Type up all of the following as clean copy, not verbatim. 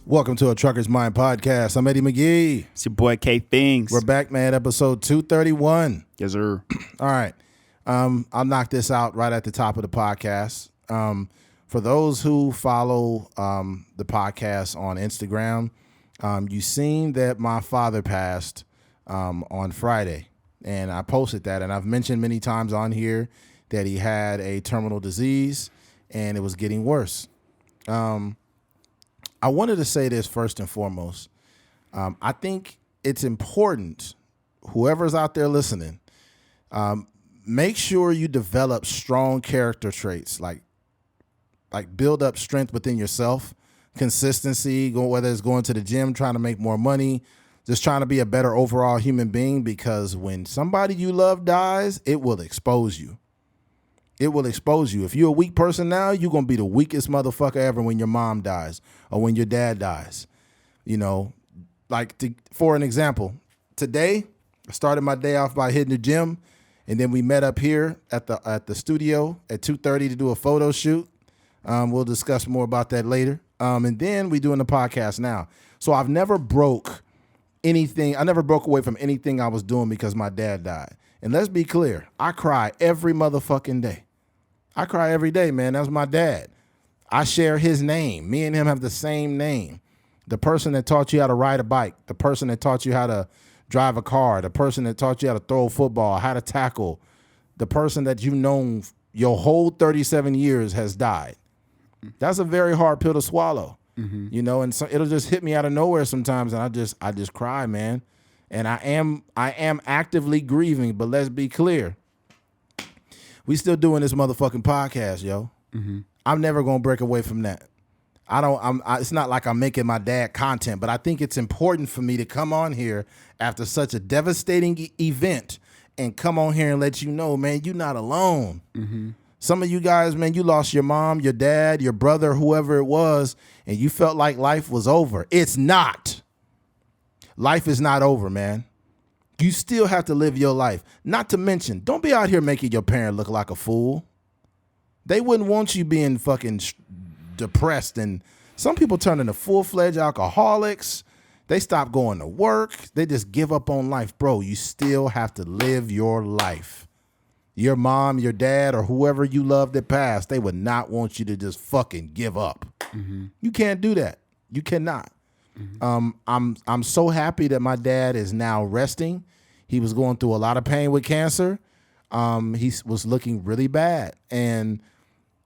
Welcome to a Trucker's Mind podcast. I'm Eddie McGee. It's your boy K Things. We're back, man. Episode 231. Yes, sir. All right. I'll knock this out right at the top of the podcast. For those who follow the podcast on Instagram, you've seen that my father passed on Friday. And I posted that. And I've mentioned many times on here that he had a terminal disease and it was getting worse. I wanted to say this first and foremost. I think it's important, whoever's out there listening, make sure you develop strong character traits, like build up strength within yourself, consistency, whether it's going to the gym, trying to make more money, just trying to be a better overall human being, because when somebody you love dies, it will expose you. It will expose you. If you're a weak person now, you're going to be the weakest motherfucker ever when your mom dies or when your dad dies. You know, for an example, today I started my day off by hitting the gym, and then we met up here at the studio at 2:30 to do a photo shoot. We'll discuss more about that later. And then we're doing the podcast now. So I've never broke anything. I never broke away from anything I was doing because my dad died. And let's be clear, I cry every motherfucking day. I cry every day, man. That's my dad. I share his name. Me and him have the same name. The person that taught you how to ride a bike, the person that taught you how to drive a car, the person that taught you how to throw a football, how to tackle, the person that you've known your whole 37 years has died. That's a very hard pill to swallow, you know, and so it'll just hit me out of nowhere sometimes, and I just cry, man. And I am actively grieving, but let's be clear. We still doing this motherfucking podcast, yo. I'm never gonna break away from that. It's not like I'm making my dad content, but I think it's important for me to come on here after such a devastating event and come on here and let you know, man, you're not alone. Some of you guys, man, you lost your mom, your dad, your brother, whoever it was, and you felt like life was over. It's not. Life is not over, man. You still have to live your life. Not to mention, don't be out here making your parent look like a fool. They wouldn't want you being fucking depressed. And some people turn into full-fledged alcoholics. They stop going to work. They just give up on life. Bro, you still have to live your life. Your mom, your dad, or whoever you love that passed, they would not want you to just fucking give up. You can't do that. You cannot. I'm so happy that my dad is now resting. He was going through a lot of pain with cancer. He was looking really bad. And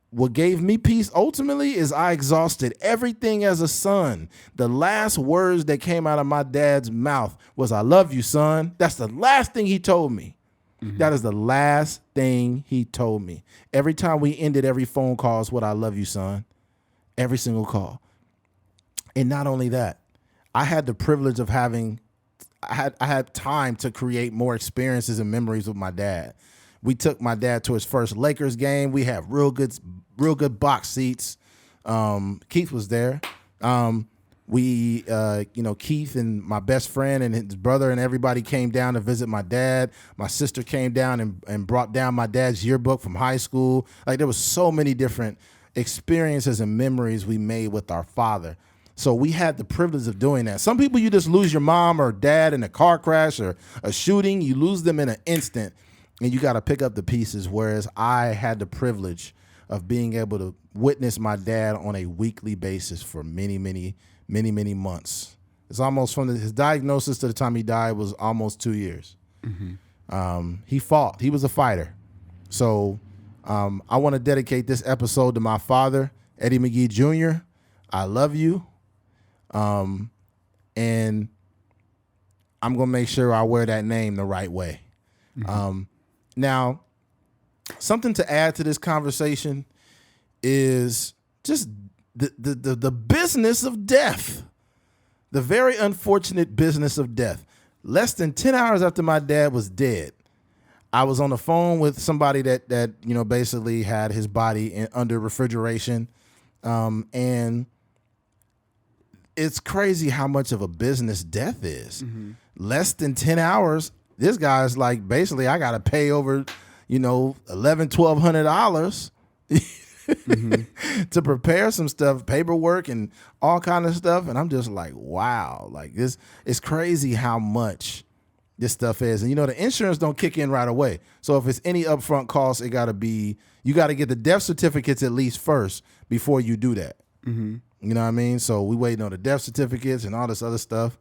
what gave me peace ultimately is I exhausted everything as a son. The last words that came out of my dad's mouth was, "I love you, son." That's the last thing he told me. That is the last thing he told me. Every time we ended every phone call is what, "I love you, son." Every single call. And not only that, I had the privilege of I had time to create more experiences and memories with my dad. We took my dad to his first Lakers game. We had real good box seats. Keith was there. Keith and my best friend and his brother and everybody came down to visit my dad. My sister came down and brought down my dad's yearbook from high school. Like, there was so many different experiences and memories we made with our father. So we had the privilege of doing that. Some people, you just lose your mom or dad in a car crash or a shooting. You lose them in an instant, and you got to pick up the pieces. Whereas I had the privilege of being able to witness my dad on a weekly basis for many, many, many, many months. It's almost from his diagnosis to the time he died was almost 2 years. He fought. He was a fighter. So I want to dedicate this episode to my father, Eddie McGee Jr. I love you. And I'm going to make sure I wear that name the right way. Now, something to add to this conversation is just the business of death, the very unfortunate business of death. Less than 10 hours after my dad was dead, I was on the phone with somebody that basically had his body under refrigeration, and it's crazy how much of a business death is. Less than 10 hours, this guy's like, basically, I got to pay over, $1,100, $1,200 to prepare some stuff, paperwork and all kind of stuff. And I'm just like, wow, like this, it's crazy how much this stuff is. And the insurance don't kick in right away. So if it's any upfront cost, you got to get the death certificates at least first before you do that. You know what I mean? So we waiting on the death certificates and all this other stuff.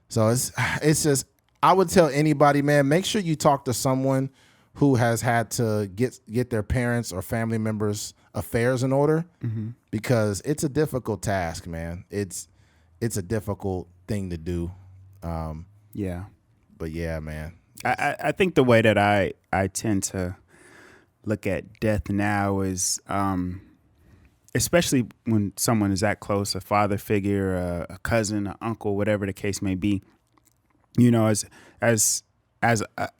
So it's just, I would tell anybody, man, make sure you talk to someone who has had to get their parents or family members' affairs in order, because it's a difficult task, man. It's a difficult thing to do. Yeah. But yeah, man. I think the way that I tend to look at death now is, especially when someone is that close, a father figure, a cousin, an uncle, whatever the case may be, as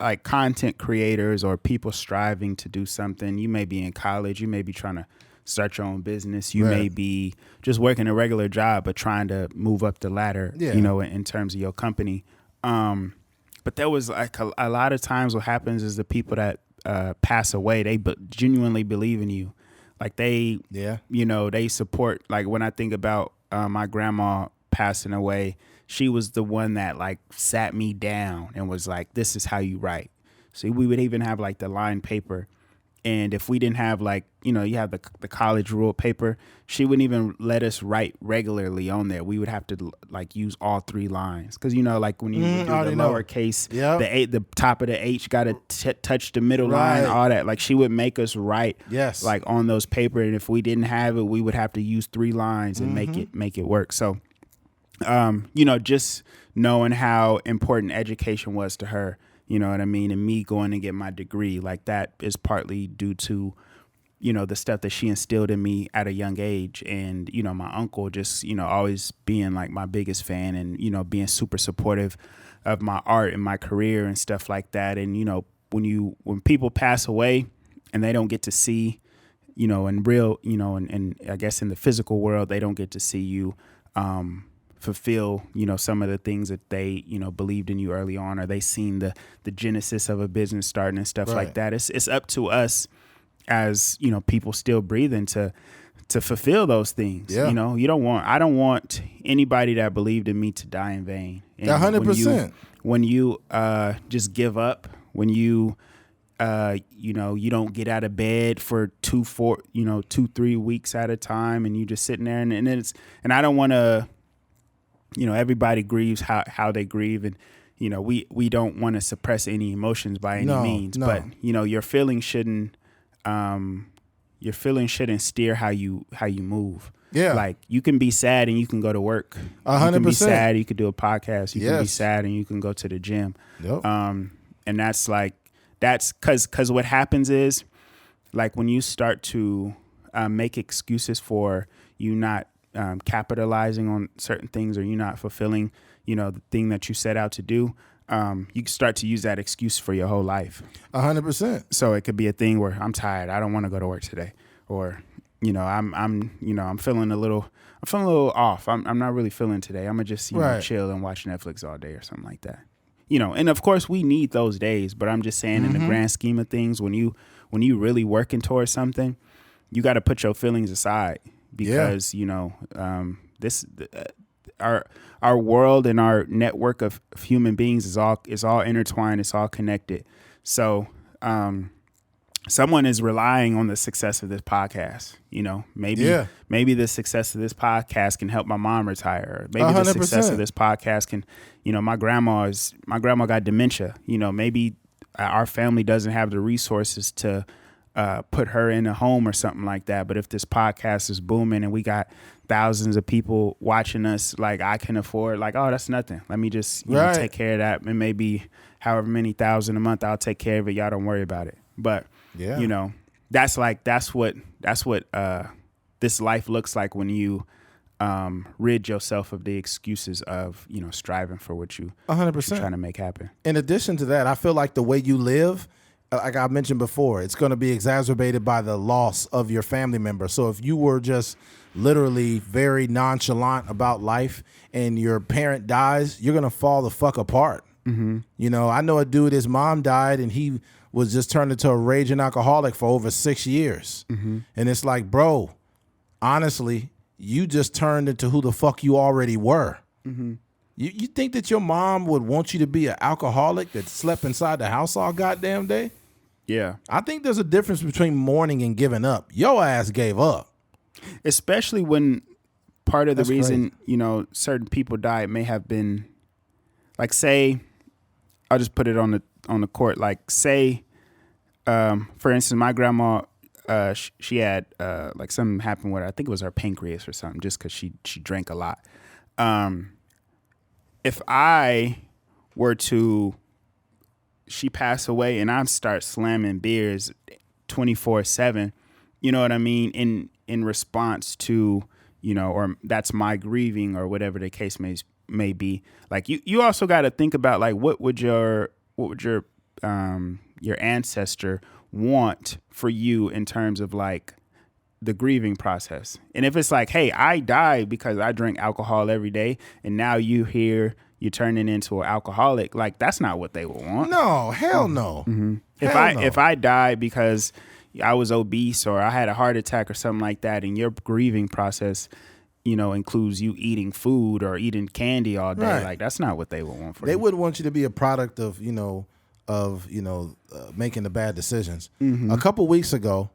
like content creators or people striving to do something. You may be in college, you may be trying to start your own business, you may be just working a regular job but trying to move up the ladder, in terms of your company. But there was like a lot of times what happens is the people that pass away, they genuinely believe in you. Like they support. Like when I think about my grandma passing away, she was the one that like sat me down and was like, this is how you write. So we would even have like the lined paper. And if we didn't have like, you have the college ruled paper, she wouldn't even let us write regularly on there. We would have to like use all 3 lines. Cause like when you do the lowercase, the top of the H got to touch the middle line, all that. Like she would make us write like on those paper. And if we didn't have it, we would have to use 3 lines and make it work. So, just knowing how important education was to her, you know what I mean? And me going and get my degree, like that is partly due to, the stuff that she instilled in me at a young age. And, my uncle just, always being like my biggest fan and, being super supportive of my art and my career and stuff like that. And, when people pass away and they don't get to see, in real, and I guess in the physical world, they don't get to see you, fulfill, some of the things that they, believed in you early on, or they seen the genesis of a business starting and stuff like that. It's up to us as, people still breathing to fulfill those things. Yeah. I don't want anybody that believed in me to die in vain. And 100%. When you just give up, when you you don't get out of bed for 2-3 weeks at a time, and you just sitting there and I don't want to, everybody grieves how they grieve, and we don't want to suppress any emotions by any means, but your feelings shouldn't steer how you move. Yeah, like you can be sad and you can go to work. 100%. You can be sad, you could do a podcast. You can be sad and you can go to the gym. Yep. And that's because what happens is, like when you start to make excuses for you not capitalizing on certain things, or you not fulfilling, the thing that you set out to do, you can start to use that excuse for your whole life. 100%. So it could be a thing where I'm tired, I don't want to go to work today, or I'm feeling a little off. I'm not really feeling today. I'm gonna just chill and watch Netflix all day or something like that. And of course we need those days, but I'm just saying in the grand scheme of things, when you really working towards something, you got to put your feelings aside. Because our world and our network of human beings is all intertwined. It's all connected. So someone is relying on the success of this podcast. Maybe the success of this podcast can help my mom retire. Or maybe 100%. The success of this podcast can, my grandma got dementia. Maybe our family doesn't have the resources to put her in a home or something like that. But if this podcast is booming and we got thousands of people watching us, like I can afford, like, oh, that's nothing. Let me just take care of that. And maybe however many thousand a month, I'll take care of it. Y'all don't worry about it. But that's what this life looks like when you rid yourself of the excuses of, striving for what you 100% trying to make happen. In addition to that, I feel like the way you live, like I mentioned before, it's going to be exacerbated by the loss of your family member. So if you were just literally very nonchalant about life and your parent dies, you're going to fall the fuck apart. Mm-hmm. I know a dude, his mom died and he was just turned into a raging alcoholic for over 6 years. And it's like, bro, honestly, you just turned into who the fuck you already were. You think that your mom would want you to be an alcoholic that slept inside the house all goddamn day? Yeah. I think there's a difference between mourning and giving up. Your ass gave up. Especially when part of the That's reason, crazy. you know, certain people died may have been, like, say, I'll just put it on the court. Like, say, for instance, my grandma, she had like something happened with her. I think it was her pancreas or something, just because she drank a lot. If I were to, she passed away and I start slamming beers 24/7, you know what I mean? In response to, you know, or that's my grieving or whatever the case may be. Like you also got to think about like what would your ancestor want for you in terms of like the grieving process. And if it's like, hey, I died because I drink alcohol every day, and now you're turning into an alcoholic, like that's not what they would want. No, hell no. If I died because I was obese or I had a heart attack or something like that, and your grieving process, you know, includes you eating food or eating candy all day, like that's not what they would want for you. They wouldn't want you to be a product of, making the bad decisions. A couple weeks ago,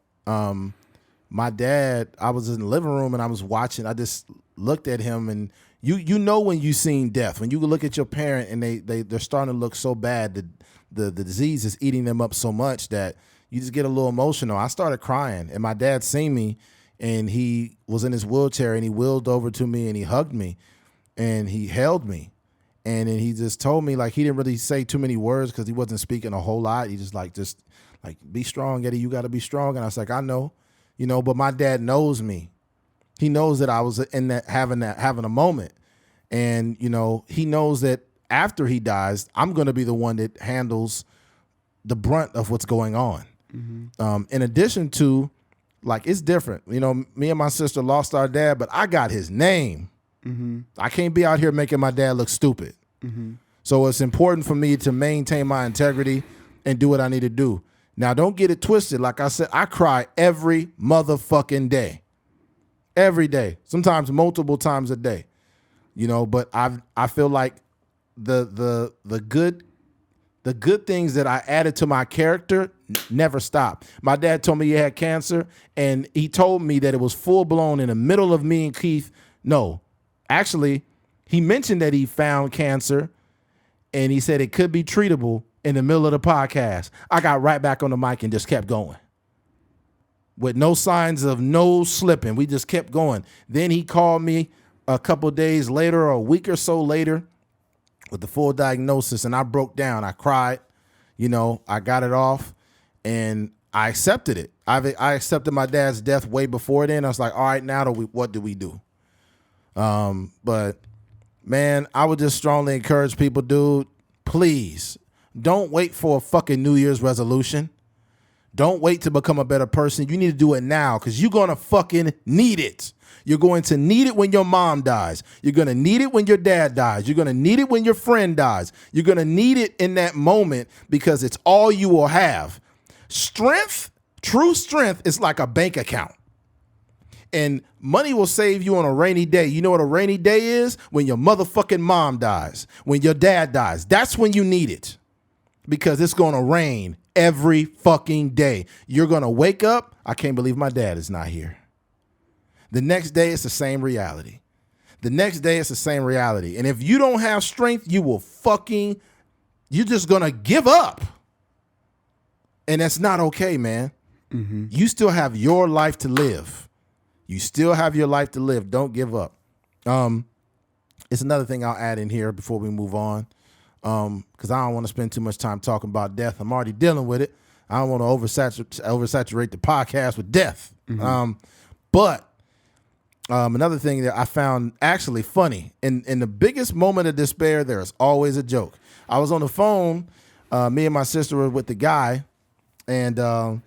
my dad, I was in the living room and I was watching. I just looked at him, and you know when you seen death, when you look at your parent and they're starting to look so bad that the disease is eating them up so much that you just get a little emotional. I started crying, and my dad seen me, and he was in his wheelchair, and he wheeled over to me and he hugged me and he held me. And then he just told me, like, he didn't really say too many words because he wasn't speaking a whole lot. He just be strong, Eddie. You got to be strong. And I was like, I know, but my dad knows me. He knows that I was in that having a moment. And, he knows that after he dies, I'm going to be the one that handles the brunt of what's going on. In addition to, like, it's different. Me and my sister lost our dad, but I got his name. I can't be out here making my dad look stupid. So it's important for me to maintain my integrity and do what I need to do. Now, don't get it twisted. Like I said, I cry every motherfucking day. Every day. Sometimes multiple times a day. But I feel like the good things that I added to my character never stop. My dad told me he had cancer, and he told me that it was full blown in the middle of me and Keith. No. Actually, he mentioned that he found cancer, and he said it could be treatable in the middle of the podcast. I got right back on the mic and just kept going with no signs of no slipping. We just kept going. Then he called me a couple days later or a week or so later with the full diagnosis, and I broke down. I cried. I got it off, and I accepted it. I accepted my dad's death way before then. I was like, all right, now what do we do? But man, I would just strongly encourage people, dude, please don't wait for a fucking New Year's resolution. Don't wait to become a better person. You need to do it now, because you're going to fucking need it. You're going to need it when your mom dies. You're going to need it when your dad dies. You're going to need it when your friend dies. You're going to need it in that moment, because it's all you will have. Strength, true strength, is like a bank account. And money will save you on a rainy day. You know what a rainy day is? When your motherfucking mom dies, when your dad dies. That's when you need it, because it's going to rain every fucking day. You're going to wake up, I can't believe my dad is not here. The next day, it's the same reality. The next day, it's the same reality. And if you don't have strength, you're just going to give up. And that's not okay, man. You still have your life to live. You still have your life to live. Don't give up. It's another thing I'll add in here before we move on, because I don't want to spend too much time talking about death. I'm already dealing with it. I don't want to oversaturate the podcast with death. But another thing that I found actually funny, in the biggest moment of despair, there is always a joke. I was on the phone. Me and my sister were with the guy, and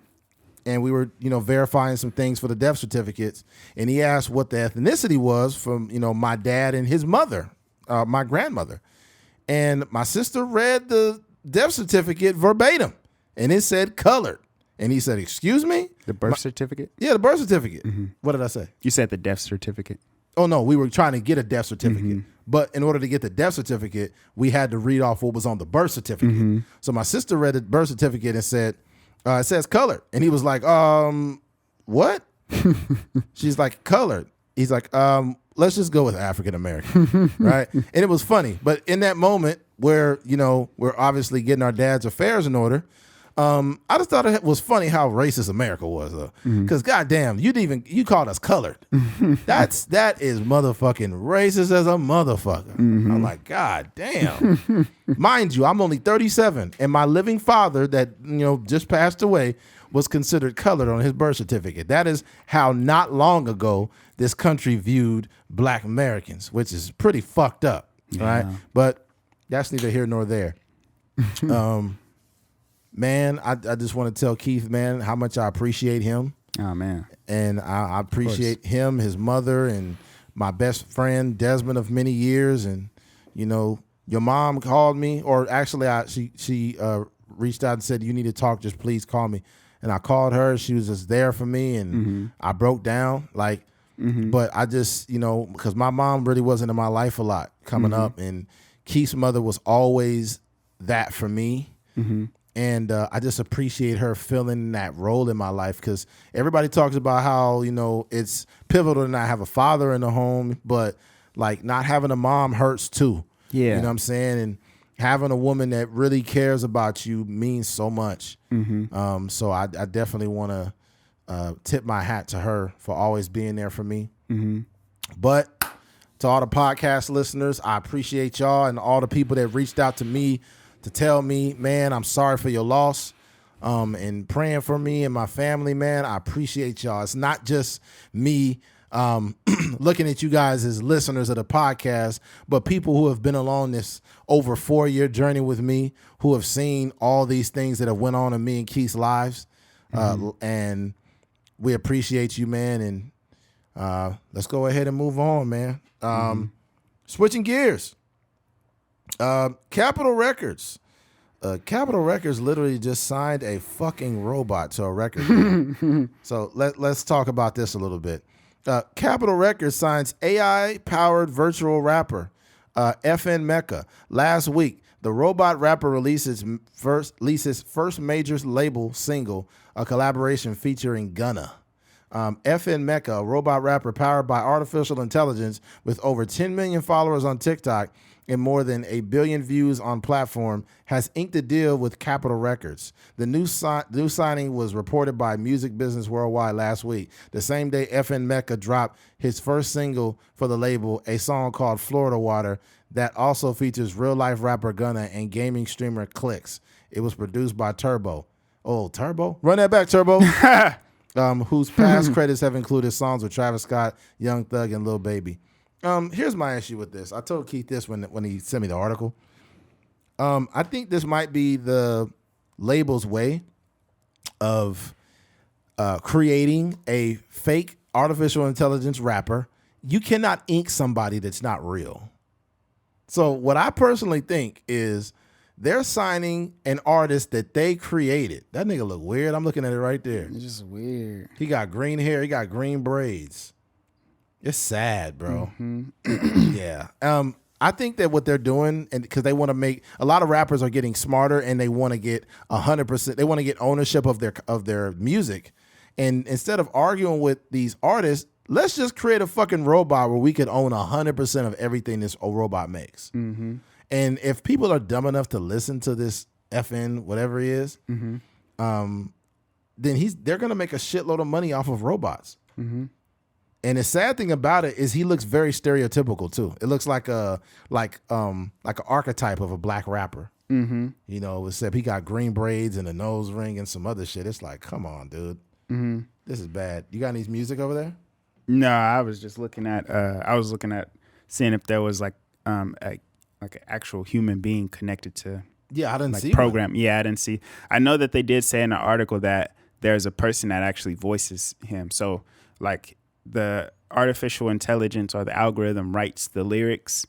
we were, verifying some things for the death certificates. And he asked what the ethnicity was from, my dad and his mother, my grandmother. And my sister read the death certificate verbatim. and it said colored. And he said, excuse me? The birth certificate? Yeah, the birth certificate. What did I say? You said the death certificate. Oh, no, we were trying to get a death certificate. But in order to get the death certificate, we had to read off what was on the birth certificate. So my sister read the birth certificate and said, it says colored. And he was like, what? She's like, colored. He's like, let's just go with African American, right? And it was funny. But in that moment where, we're obviously getting our dad's affairs in order, I just thought it was funny how racist America was, though. Because goddamn, you called us colored. That is motherfucking racist as a motherfucker. I'm like, god damn. Mind you, I'm only 37, and my living father that just passed away was considered colored on his birth certificate. That is how not long ago this country viewed black Americans, which is pretty fucked up, right? But that's neither here nor there. Man, I just want to tell Keith, man, how much I appreciate him. Oh, man. And I appreciate him, his mother, and my best friend, Desmond, of many years. And, your mom called me, or actually she reached out and said, you need to talk, just please call me. And I called her. She was just there for me, and I broke down. But I just, because my mom really wasn't in my life a lot coming up. And Keith's mother was always that for me. And I just appreciate her filling that role in my life, because everybody talks about how, it's pivotal to not have a father in the home, but not having a mom hurts too. Yeah. You know what I'm saying? And having a woman that really cares about you means so much. So I definitely want to tip my hat to her for always being there for me. But to all the podcast listeners, I appreciate y'all, and all the people that reached out to me to tell me, man, I'm sorry for your loss, and praying for me and my family, man. I appreciate y'all. It's not just me looking at you guys as listeners of the podcast, but people who have been along this over 4-year journey with me, who have seen all these things that have went on in me and Keith's lives. And we appreciate you, man. And let's go ahead and move on, man. Switching gears. Capitol Records. Capitol Records literally just signed a fucking robot to a record deal. So let's talk about this a little bit. Capitol Records signs AI-powered virtual rapper FN Meka. Last week, the robot rapper released his first major label single, a collaboration featuring Gunna. FN Meka, a robot rapper powered by artificial intelligence with over 10 million followers on TikTok and more than 1 billion views on platform, has inked a deal with Capitol Records. The new signing was reported by Music Business Worldwide last week. The same day, FN Meka dropped his first single for the label, a song called Florida Water, that also features real-life rapper Gunna and gaming streamer Clicks. It was produced by Turbo. Oh, Turbo? Run that back, Turbo. Whose past credits have included songs with Travis Scott, Young Thug, and Lil Baby. Here's my issue with this. I told Keith this when he sent me the article. I think this might be the label's way of creating a fake artificial intelligence rapper. You cannot ink somebody that's not real. So what I personally think is they're signing an artist that they created. That nigga look weird. I'm looking at it right there. It's just weird. He got green hair. He got green braids. It's sad, bro. Yeah. I think that what they're doing, and because they want to make, a lot of rappers are getting smarter, and they want to get 100%. They want to get ownership of their music, and instead of arguing with these artists, let's just create a fucking robot where we could own 100% of everything this robot makes. And if people are dumb enough to listen to this FN whatever he is, then they're gonna make a shitload of money off of robots. And the sad thing about it is he looks very stereotypical too. It looks like an archetype of a black rapper. Except he got green braids and a nose ring and some other shit. It's like, come on, dude. This is bad. You got any music over there? No, I was just looking at. Seeing if there was like an actual human being connected to. Yeah, I didn't see program. one. Yeah, I didn't see. I know that they did say in the article that there's a person that actually voices him. So like the artificial intelligence or the algorithm writes the lyrics,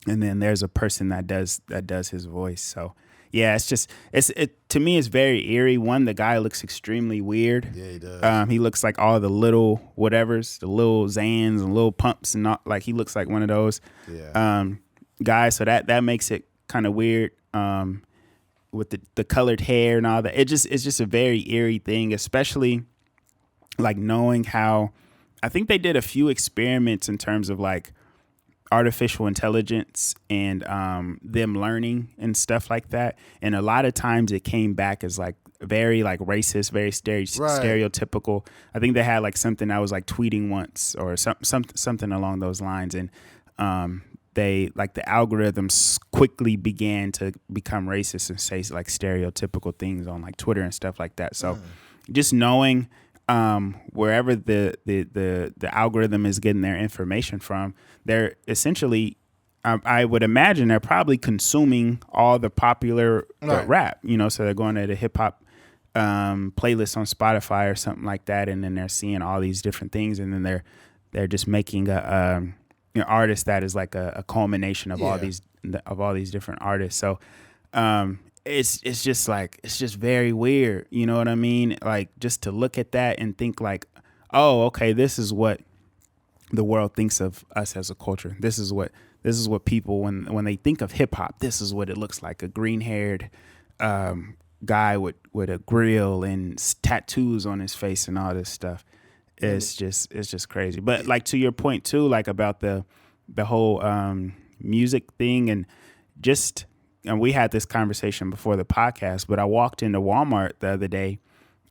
and then there's a person that does his voice. So Yeah, to me it's very eerie. One, the guy looks extremely weird. Yeah, he does. He looks like all the little whatevers, the little Zans and little pumps, and not like he looks like one of those guys. So that makes it kind of weird. With the colored hair and all that, it's just a very eerie thing, especially like knowing how I think they did a few experiments in terms of like artificial intelligence and them learning and stuff like that. And a lot of times it came back as like very like racist, very stereotypical. I think they had like something I was like tweeting once or something along those lines. And they like the algorithms quickly began to become racist and say like stereotypical things on like Twitter and stuff like that. So just knowing wherever the algorithm is getting their information from, they're essentially, I would imagine they're probably consuming all the popular rap, so they're going to the hip hop playlist on Spotify or something like that. And then they're seeing all these different things. And then they're just making a artist that is like a culmination of all these different artists. So, it's just very weird. You know what I mean? Like just to look at that and think like, oh, okay, this is what the world thinks of us as a culture. This is what people, when they think of hip hop, this is what it looks like. A green haired, guy with a grill and tattoos on his face and all this stuff. It's just crazy. But like to your point too, like about the whole, music thing and we had this conversation before the podcast, but I walked into Walmart the other day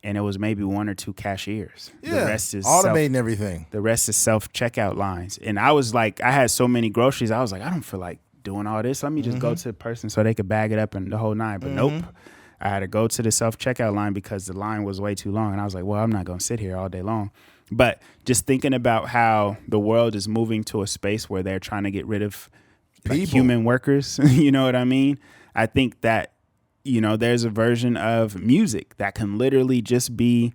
and it was maybe one or two cashiers. Yeah, the rest is automating everything. The rest is self-checkout lines. And I was like, I had so many groceries. I was like, I don't feel like doing all this. Let me just go to the person so they could bag it up and the whole nine. But nope. I had to go to the self-checkout line because the line was way too long. And I was like, well, I'm not going to sit here all day long. But just thinking about how the world is moving to a space where they're trying to get rid of like human workers, you know what I mean? I think that, there's a version of music that can literally just be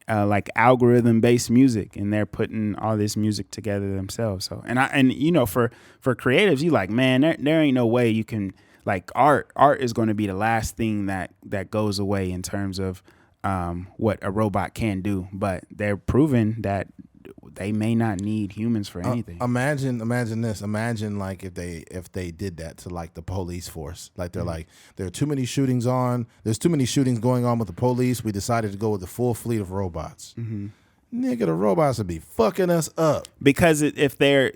like algorithm-based music, and they're putting all this music together themselves. So, for creatives, you like, man, there ain't no way you can like art is going to be the last thing that goes away in terms of what a robot can do, but they're proving that they may not need humans for anything. Imagine this. Imagine like if they did that to like the police force. Like they're like, there are too many shootings on. There's too many shootings going on with the police. We decided to go with the full fleet of robots. Nigga, the robots would be fucking us up. Because if they're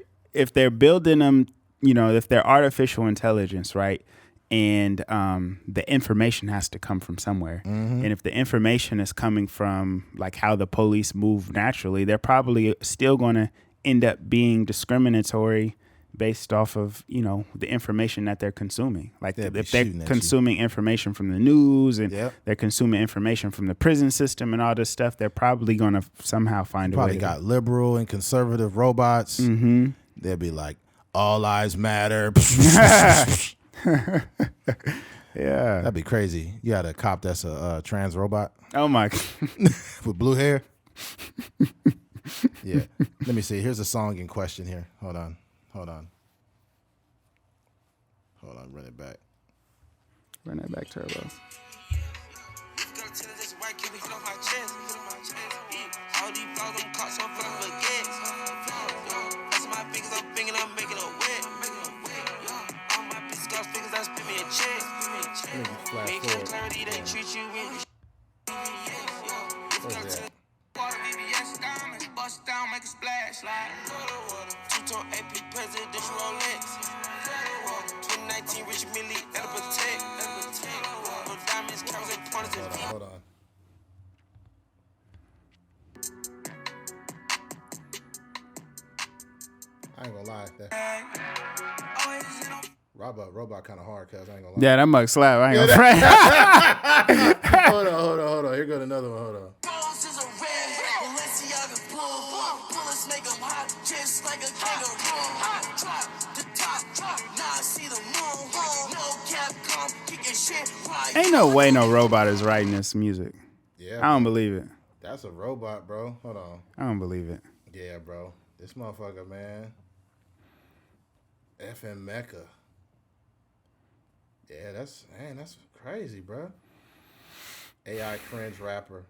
building them, if they're artificial intelligence, right? And the information has to come from somewhere. And if the information is coming from like how the police move naturally, they're probably still going to end up being discriminatory based off of, the information that they're consuming. Like if they're consuming information from the news and they're consuming information from the prison system and all this stuff, they're probably going to somehow find a way. Probably got liberal and conservative robots. They'll be like, all lives matter. Yeah, that'd be crazy. You got a cop that's a trans robot. Oh my with blue hair. Yeah, let me see. Here's a song in question here. Hold on, run it back, Turbo. Bust down, make a splash. Two-tone AP presidential Rolex. 2019 Rich Millie, Ella Protect. No diamonds, cameras, and pointers and feet. Hold on. I ain't gonna lie. Robot kind of hard, cuz I ain't gonna lie. Yeah, that mug slap. I ain't gonna front. Hold on. Here goes another one. Hold on. Ain't no way no robot is writing this music. Yeah, I don't believe it. That's a robot, bro. Hold on. I don't believe it. Yeah, bro. This motherfucker, man. FN Meka. Yeah, that's crazy, bro. AI cringe rapper.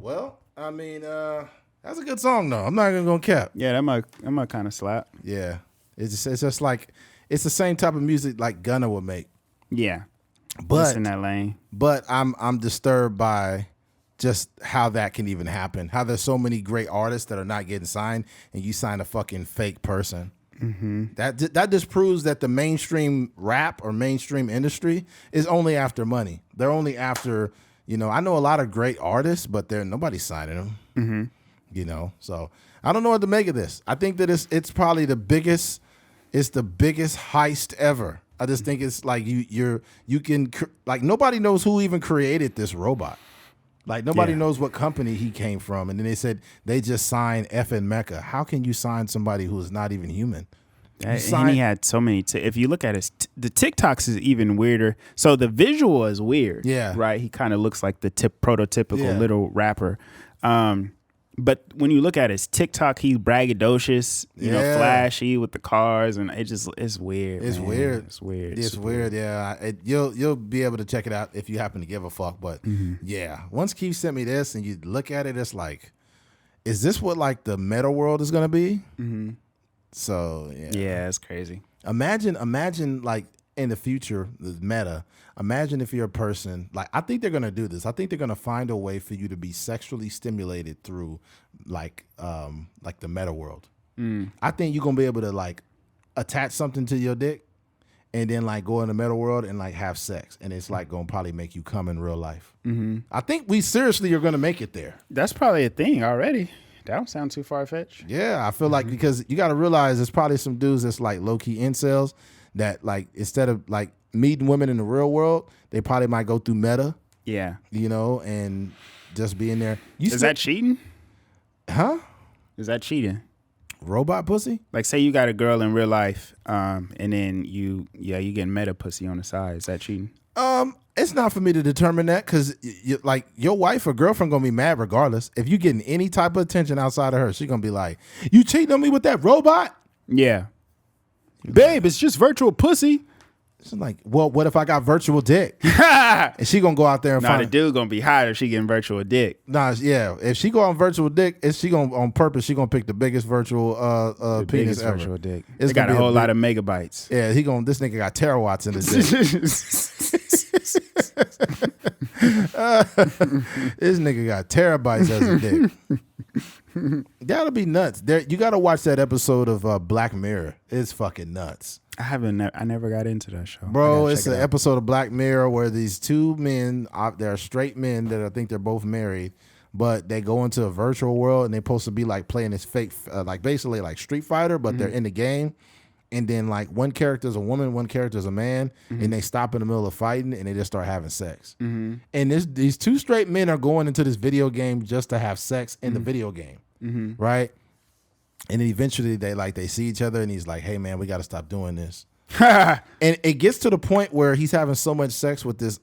Well, I mean, that's a good song though. I'm not even gonna cap. Yeah, that might kind of slap. Yeah, it's just like it's the same type of music like Gunna would make. Yeah, But it's in that lane. But I'm disturbed by just how that can even happen. How there's so many great artists that are not getting signed, and you sign a fucking fake person. Mm-hmm. That just proves that the mainstream rap or mainstream industry is only after money. They're only after, I know a lot of great artists, but nobody's signing them. Mm-hmm. So I don't know what to make of this. I think that it's probably the biggest heist ever. I just think it's like you can like nobody knows who even created this robot. Like nobody knows what company he came from, and then they said they just signed effing Meka. How can you sign somebody who is not even human? And he had so many. If you look at the TikToks is even weirder. So the visual is weird. Yeah, right. He kind of looks like the prototypical little rapper. But when you look at his TikTok, he's braggadocious, flashy with the cars, and it's weird. It's man. weird. It's weird. It's weird. Yeah, you'll be able to check it out if you happen to give a fuck. But yeah, once Keith sent me this and you look at it, it's like, is this what like the meta world is gonna be? Mm-hmm. So yeah, it's crazy. Imagine like in the future, the meta. Imagine if you're a person, like I think they're going to do this. I think they're going to find a way for you to be sexually stimulated through like the meta world. I think you're going to be able to like attach something to your dick and then like go in the meta world and like have sex. And it's like going to probably make you come in real life. Mm-hmm. I think we seriously are going to make it there. That's probably a thing already. That don't sound too far-fetched. Yeah, I feel like because you got to realize there's probably some dudes that's like low-key incels that like instead of like meeting women in the real world, they probably might go through meta. Yeah. And just be in there. Is that cheating? Huh? Is that cheating? Robot pussy? Like say you got a girl in real life, and then you get meta pussy on the side. Is that cheating? It's not for me to determine that because like your wife or girlfriend gonna be mad regardless. If you getting any type of attention outside of her, she gonna be like, "You cheating on me with that robot?" Yeah. Babe, it's just virtual pussy. It's like, well, what if I got virtual dick? And she gonna go out there and find the dude gonna be hot if she getting virtual dick. Yeah. If she go on virtual dick, she gonna on purpose. She gonna pick the biggest virtual penis biggest ever. Virtual dick. It's got a whole lot of megabytes. Yeah, this nigga got terawatts in his dick. This nigga got terabytes as a dick. Gotta be nuts. You gotta watch that episode of Black Mirror. It's fucking nuts. I never got into that show. Bro, it's an episode of Black Mirror where these two men, they're straight men that I think they're both married, but they go into a virtual world and they're supposed to be like playing this fake, like basically like Street Fighter, but they're in the game. And then like one character is a woman, one character is a man, and they stop in the middle of fighting and they just start having sex. And these two straight men are going into this video game just to have sex in the video game, right? And then eventually they see each other and he's like, "Hey man, we got to stop doing this." And it gets to the point where he's having so much sex with this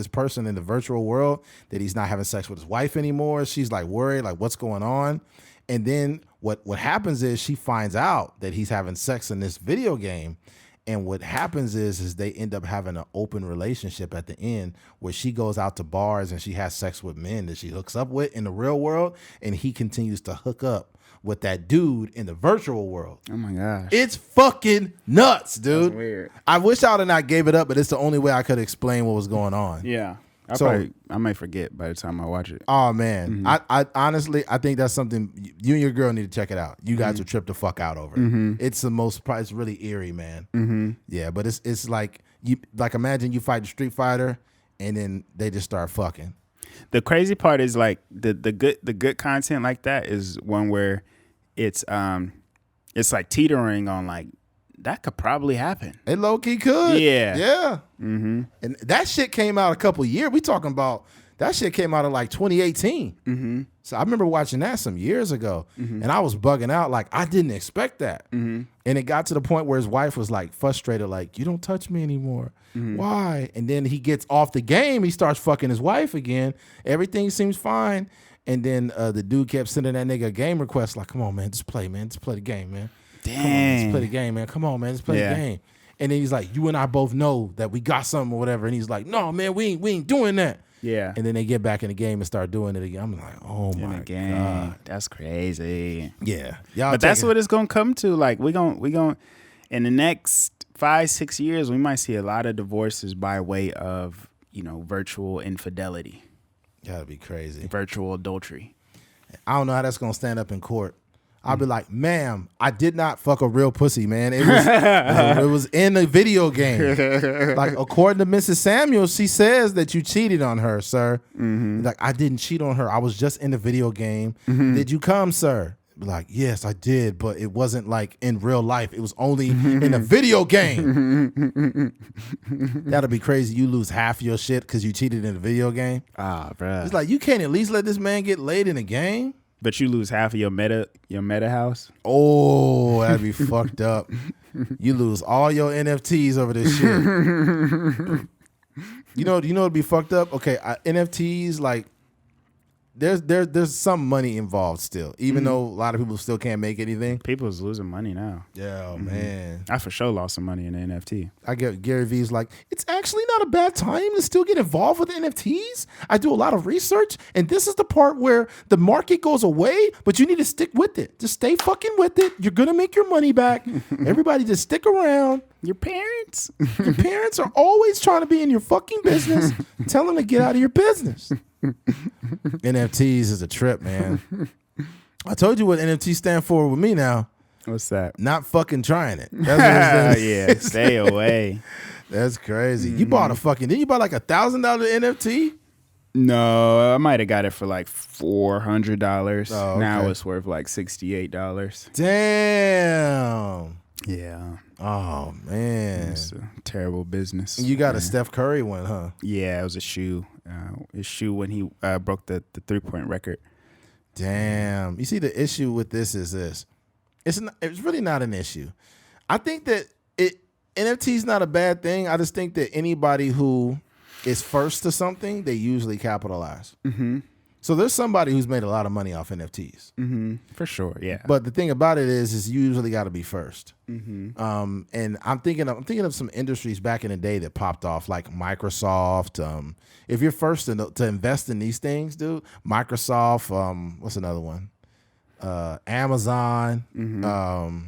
person in the virtual world that he's not having sex with his wife anymore. She's like worried, like what's going on? And then what happens is she finds out that he's having sex in this video game. And what happens is they end up having an open relationship at the end where she goes out to bars and she has sex with men that she hooks up with in the real world. And he continues to hook up with that dude in the virtual world. Oh my gosh. It's fucking nuts, dude. That's weird. I wish I would have not gave it up, but it's the only way I could explain what was going on. Yeah. I might forget by the time I watch it. Oh man. I honestly, I think that's something you and your girl need to check it out. You guys will trip the fuck out over it. It's it's really eerie, man. Yeah, but it's like imagine you fight the Street Fighter and then they just start fucking. The crazy part is like the good content like that is one where it's like teetering on like that could probably happen. It low key could. Yeah. And that shit came out a couple years. We talking about that shit came out in like 2018. So I remember watching that some years ago, and I was bugging out like I didn't expect that. And it got to the point where his wife was like frustrated, like you don't touch me anymore. Why? And then he gets off the game. He starts fucking his wife again. Everything seems fine. And then the dude kept sending that nigga a game request like, come on, man, just play the game, man. Dang. Come on, let's play the game, man. Come on, man, let's play the game. And then he's like, you and I both know that we got something or whatever. And he's like, no, man, we ain't doing that. Yeah. And then they get back in the game and start doing it again. I'm like, oh my God. That's crazy. Yeah. But that's what it's going to come to. Like, we going in the next 5-6 years, we might see a lot of divorces by way of, virtual infidelity. Gotta be crazy. Virtual adultery. I don't know how that's going to stand up in court. I'll be like, ma'am, I did not fuck a real pussy, man. It was it was in a video game. Like, according to Mrs. Samuels, she says that you cheated on her, sir. Like, I didn't cheat on her. I was just in the video game. Did you come, sir? Be like, yes, I did, but it wasn't like in real life. It was only in a video game. That'll be crazy. You lose half your shit because you cheated in a video game. Ah, bruh. It's like, you can't at least let this man get laid in a game. But you lose half of your meta house. Oh, that'd be fucked up. You lose all your NFTs over this shit. You know what'd be fucked up? Okay, NFTs, like, there's some money involved still, even though a lot of people still can't make anything. People's losing money now. Yeah, man. I for sure lost some money in the NFT. I get Gary V's like, it's actually not a bad time to still get involved with NFTs. I do a lot of research, and this is the part where the market goes away, but you need to stick with it. Just stay fucking with it. You're gonna make your money back. Everybody just stick around. Your parents are always trying to be in your fucking business. Tell them to get out of your business. NFTs is a trip, man. I told you what NFT stand for with me now. What's that? Not fucking trying it. That's yeah, stay away. That's crazy. You bought didn't you buy like $1,000 NFT? No, I might have got it for like $400. Oh, okay. Now it's worth like $68. Damn. Yeah. Oh, man. It's a terrible business. You got a Steph Curry one, huh? Yeah, it was a shoe. His shoe when he broke the 3-point record. Damn. You see, the issue with this is this. It's really not an issue. I think that NFT is not a bad thing. I just think that anybody who is first to something, they usually capitalize. Mm-hmm. So there's somebody who's made a lot of money off NFTs. Mm-hmm. For sure, yeah. But the thing about it is you usually got to be first. Mm-hmm. And I'm thinking of some industries back in the day that popped off, like Microsoft. If you're first to invest in these things, dude, Microsoft. What's another one? Amazon. Mm-hmm.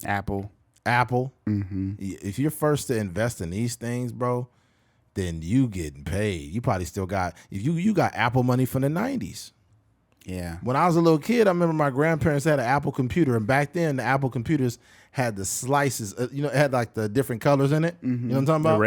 Apple. Mm-hmm. If you're first to invest in these things, bro, then you getting paid. You probably still got, if you got Apple money from the 90s. Yeah. When I was a little kid, I remember my grandparents had an Apple computer, and back then the Apple computers had the slices, it had like the different colors in it. Mm-hmm. You know what I'm talking about? The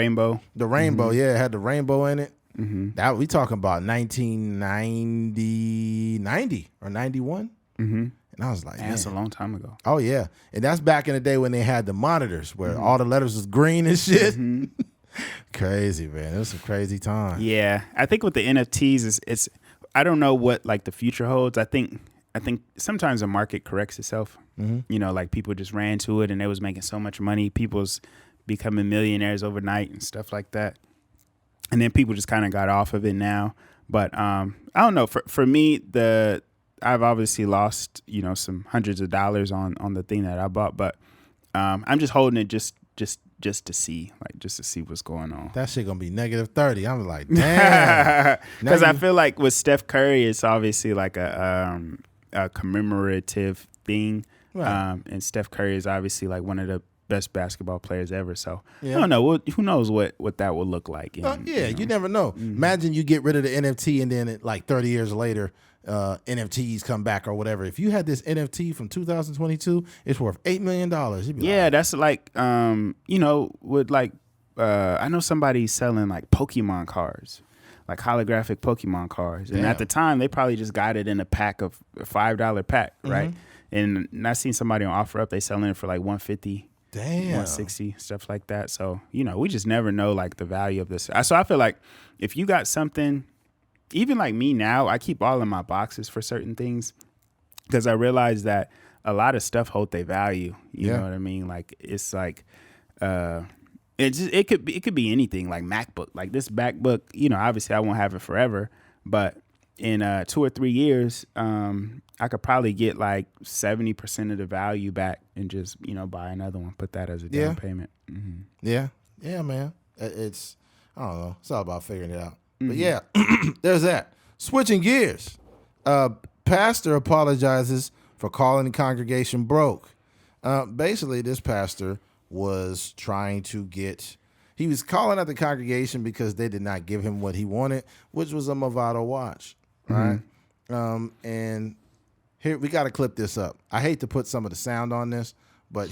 rainbow. Mm-hmm. Yeah, it had the rainbow in it. Mm-hmm. That we talking about 1990 or 91. Mm-hmm. And I was like, that's a long time ago. Oh yeah, and that's back in the day when they had the monitors where all the letters was green and shit. Mm-hmm. Crazy, man. It was a crazy time. Yeah, I think with the NFTs it's I don't know what like the future holds. I think sometimes the market corrects itself. Mm-hmm. Like people just ran to it and they was making so much money. People's becoming millionaires overnight and stuff like that. And then people just kind of got off of it now. But I don't know. For me, I've obviously lost some hundreds of dollars on the thing that I bought, but I'm just holding it just to see what's going on. That shit gonna be -30. I'm like, damn. Because I feel like with Steph Curry, it's obviously like a commemorative thing. Right. And Steph Curry is obviously like one of the best basketball players ever. So yeah. I don't know. Who knows what that will look like? You never know. Mm-hmm. Imagine you get rid of the NFT and then 30 years later, NFTs come back or whatever. If you had this NFT from 2022, it's worth $8 million. That's like with like I know somebody selling like Pokemon cards, like holographic Pokemon cards, and at the time they probably just got it in a pack of a $5 pack, right? Mm-hmm. And I seen somebody on OfferUp, they selling it for like $150. Damn. 160, stuff like that. So we just never know like the value of this. So I feel like if you got something. Even like me now, I keep all of my boxes for certain things because I realize that a lot of stuff hold their value. You know what I mean? Like it's like it could be anything like MacBook. Like this MacBook, obviously I won't have it forever, but in 2 or 3 years, I could probably get like 70% of the value back and just, buy another one, put that as a down payment. Mm-hmm. Yeah. Yeah, man. It's, I don't know. It's all about figuring it out. But yeah, there's that. Switching gears. Pastor apologizes for calling the congregation broke. Basically, this pastor was trying to he was calling out the congregation because they did not give him what he wanted, which was a Movado watch. Right? And here, we got to clip this up. I hate to put some of the sound on this, but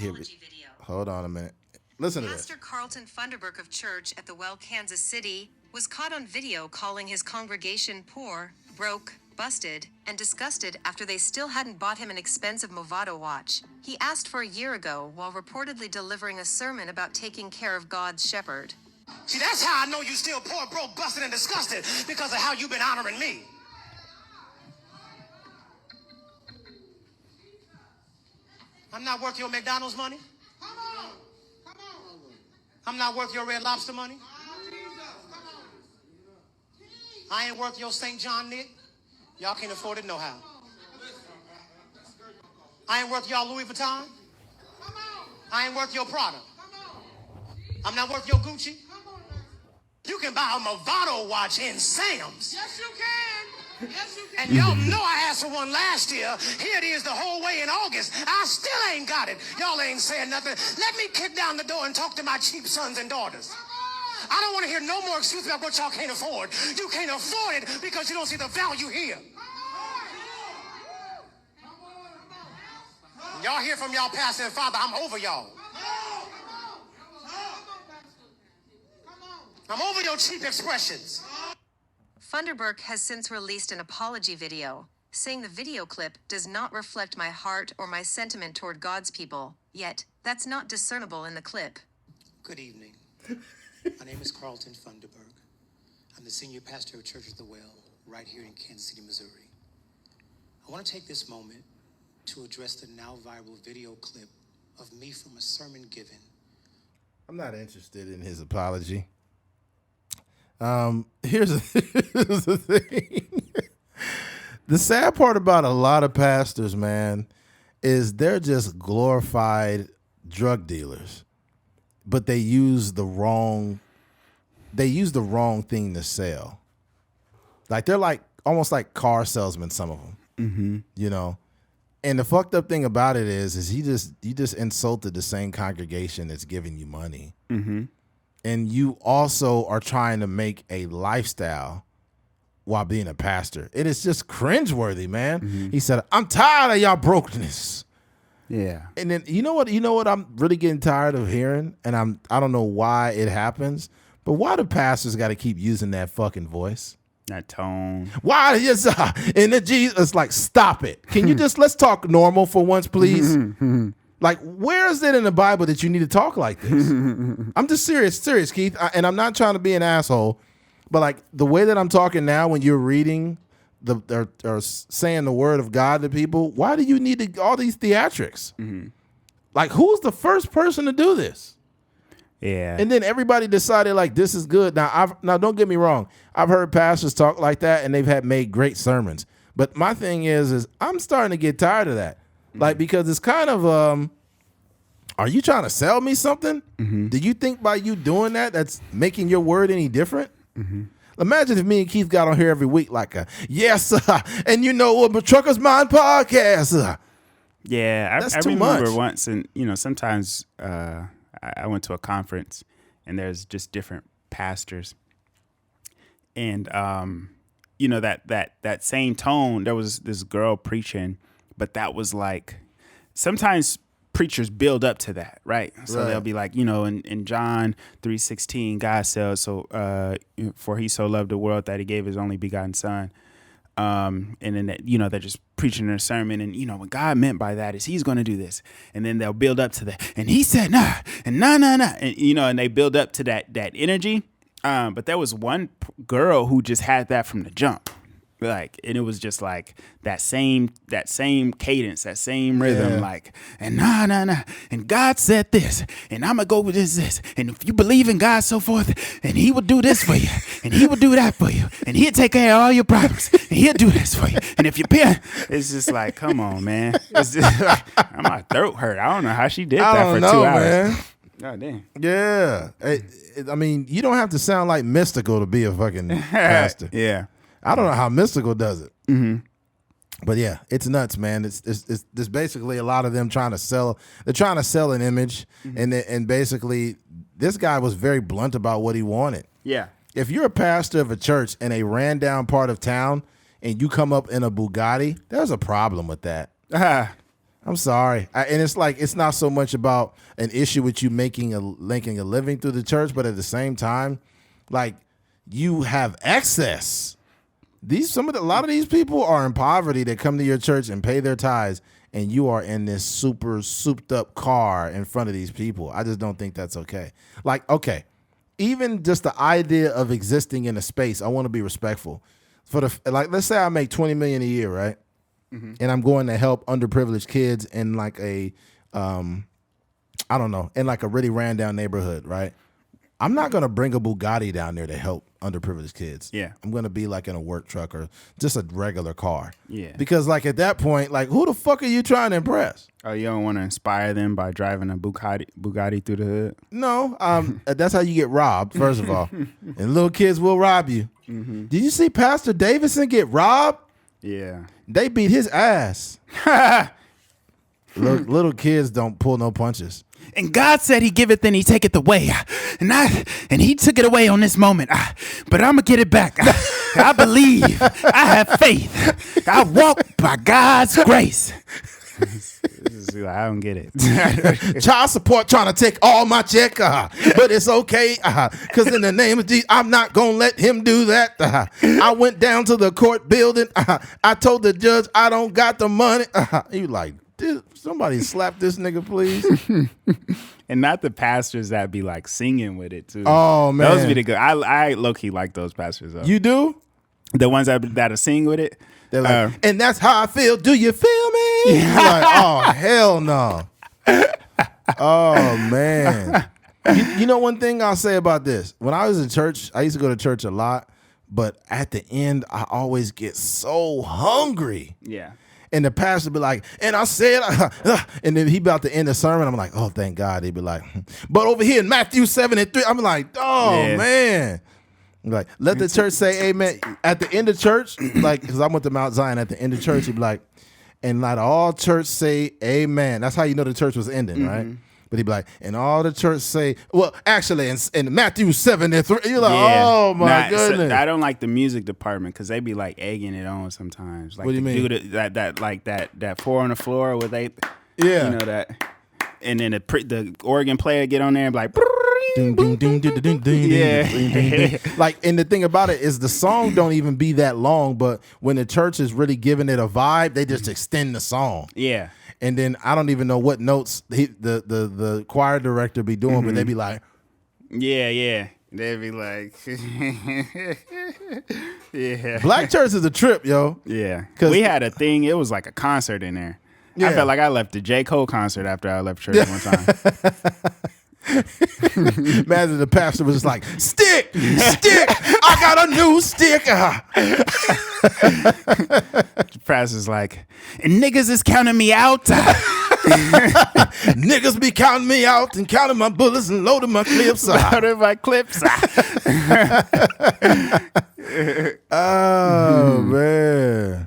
hold on a minute. Listen to this. Pastor Carlton Funderburk of church at the Well, Kansas City, was caught on video calling his congregation poor, broke, busted, and disgusted after they still hadn't bought him an expensive Movado watch he asked for a year ago while reportedly delivering a sermon about taking care of God's shepherd. See, that's how I know you still poor, broke, busted, and disgusted, because of how you've been honoring me. I'm not worth your McDonald's money. Come on. Come on. I'm not worth your Red Lobster money. I ain't worth your St. John Nick. Y'all can't afford it no how. I ain't worth y'all Louis Vuitton. I ain't worth your Prada. I'm not worth your Gucci. You can buy a Movado watch in Sam's. Yes, you can. Yes, you can. And y'all know I asked for one last year. Here it is the whole way in August. I still ain't got it. Y'all ain't saying nothing. Let me kick down the door and talk to my cheap sons and daughters. I don't want to hear no more excuses about what y'all can't afford. You can't afford it because you don't see the value here. Y'all hear from y'all pastor and father, I'm over y'all. I'm over your cheap expressions. Funderburk has since released an apology video, saying the video clip does not reflect my heart or my sentiment toward God's people, yet that's not discernible in the clip. Good evening. My name is Carlton Funderburk. I'm the senior pastor of Church of the Well, right here in Kansas City, Missouri. I want to take this moment to address the now viral video clip of me from a sermon given. I'm not interested in his apology. Here's the thing. The sad part about a lot of pastors, man, is they're just glorified drug dealers, but they use the wrong thing to sell. Like they're like almost like car salesmen, some of them, And the fucked up thing about it is you just insulted the same congregation that's giving you money. And you also are trying to make a lifestyle while being a pastor. It is just cringeworthy, man. He said, I'm tired of y'all brokenness. Yeah. And then you know what I'm really getting tired of hearing? And I don't know why it happens, but why do pastors got to keep using that fucking voice? That tone. Why is in the Jesus? Like, stop it. Can you let's talk normal for once, please? Like, where is it in the Bible that you need to talk like this? I'm just serious, Keith. And I'm not trying to be an asshole, but like the way that I'm talking now, when you're reading or saying the word of God to people, why do you need all these theatrics? Like, who's the first person to do this? Yeah. And then everybody decided like this is good. Now don't get me wrong. I've heard pastors talk like that and they've made great sermons. But my thing is I'm starting to get tired of that. Like, because it's kind of are you trying to sell me something? Do you think by you doing that's making your word any different? Imagine if me and Keith got on here every week like yes, and you know what, Trucker's Mind podcast. Yeah, That's I too remember much. once, and sometimes I went to a conference and there's just different pastors, and that same tone. There was this girl preaching, but that was like sometimes preachers build up to that, right? So they'll be like, in John 3:16, God says, for he so loved the world that he gave his only begotten son. And then they're just preaching their sermon, and what God meant by that is he's going to do this, and then they'll build up to that, and he said nah, and nah, and and they build up to that energy. But there was one girl who just had that from the jump. Like, and it was just like that same cadence, that same rhythm, like, and nah, and God said this, and I'm gonna go with this, and if you believe in God, so forth, and He will do this for you, and He will do that for you, and He'll take care of all your problems, and He'll do this for you, and if you're it's just like, come on, man, it's just like, my throat hurt. I don't know how she did that for 2 hours. Man. God damn. Yeah, I mean, you don't have to sound like Mystical to be a fucking pastor. Yeah. I don't know how Mystical does it. Mm-hmm. But yeah, it's nuts, man. It's basically a lot of them trying to sell. They're trying to sell an image, and basically this guy was very blunt about what he wanted. Yeah. If you're a pastor of a church in a ran down part of town and you come up in a Bugatti, there's a problem with that. I'm sorry. And it's like, it's not so much about an issue with you making a living through the church, but at the same time, like, you have excess. A lot of these people are in poverty that come to your church and pay their tithes, and you are in this super souped up car in front of these people. I just don't think that's okay. Like, okay, even just the idea of existing in a space, I want to be respectful. Let's say I make $20 million a year, right? Mm-hmm. And I'm going to help underprivileged kids in like in like a really ran down neighborhood, right? I'm not going to bring a Bugatti down there to help underprivileged kids. Yeah. I'm going to be like in a work truck or just a regular car. Yeah. Because like at that point, like, who the fuck are you trying to impress? Oh, you don't want to inspire them by driving a Bugatti through the hood? No. That's how you get robbed, first of all. And little kids will rob you. Mm-hmm. Did you see Pastor Davidson get robbed? Yeah. They beat his ass. Little kids don't pull no punches. And God said He giveth and He taketh away. And He took it away on this moment. But I'm going to get it back. I believe. I have faith. I walk by God's grace. I don't get it. Child support trying to take all my check, but it's okay, because in the name of Jesus, I'm not going to let him do that. I went down to the court building. I told the judge I don't got the money. He was like, dude, somebody slap this nigga, please. And not the pastors that be like singing with it too. Oh man, those be the good. I low key like those pastors though. You do? The ones that are sing with it. They're like, and that's how I feel. Do you feel me? You're like, oh hell no. Oh man. You know one thing I'll say about this. When I was in church, I used to go to church a lot, but at the end, I always get so hungry. Yeah. And the pastor be like, and I said, and then he about to end the sermon. I'm like, oh, thank God. He'd be like, but over here in Matthew 7:3, I'm like, oh, man. Like, let the church say amen. At the end of church, like, because I went to Mount Zion, at the end of church, he'd be like, and let all church say amen. That's how you know the church was ending, right? But he'd be like, and all the church say, well, actually, in Matthew 7:3, you're like, oh my goodness. So I don't like the music department because they be like egging it on sometimes. Like, what do you mean? That 4 on the floor where they, yeah, you know that, and then the organ player get on there and be like, yeah. Like, and the thing about it is the song don't even be that long, but when the church is really giving it a vibe, they just extend the song. Yeah. And then I don't even know what notes the choir director be doing, but they be like, yeah. They'd be like, yeah. Black church is a trip, yo. Yeah. Because we had a thing. It was like a concert in there. Yeah. I felt like I left the J. Cole concert after I left church one time. Imagine the pastor was just like, stick, I got a new stick. The pastor's like, and niggas is counting me out. Niggas be counting me out and counting my bullets and loading my clips. Loading my clips. Oh, man.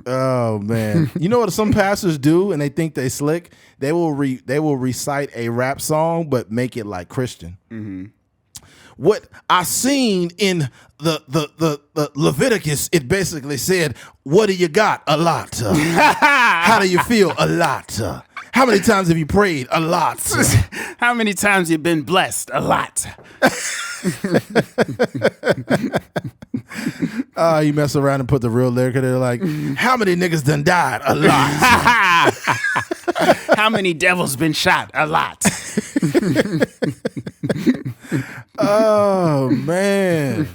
Oh man! You know what some pastors do, and they think they slick. They will recite a rap song, but make it like Christian. Mm-hmm. What I seen in the Leviticus, it basically said, "What do you got? A lot. How do you feel? A lot. How many times have you prayed? A lot. How many times you been blessed? A lot." You mess around and put the real lyric in there, like, how many niggas done died? A lot. How many devils been shot? A lot. Oh man.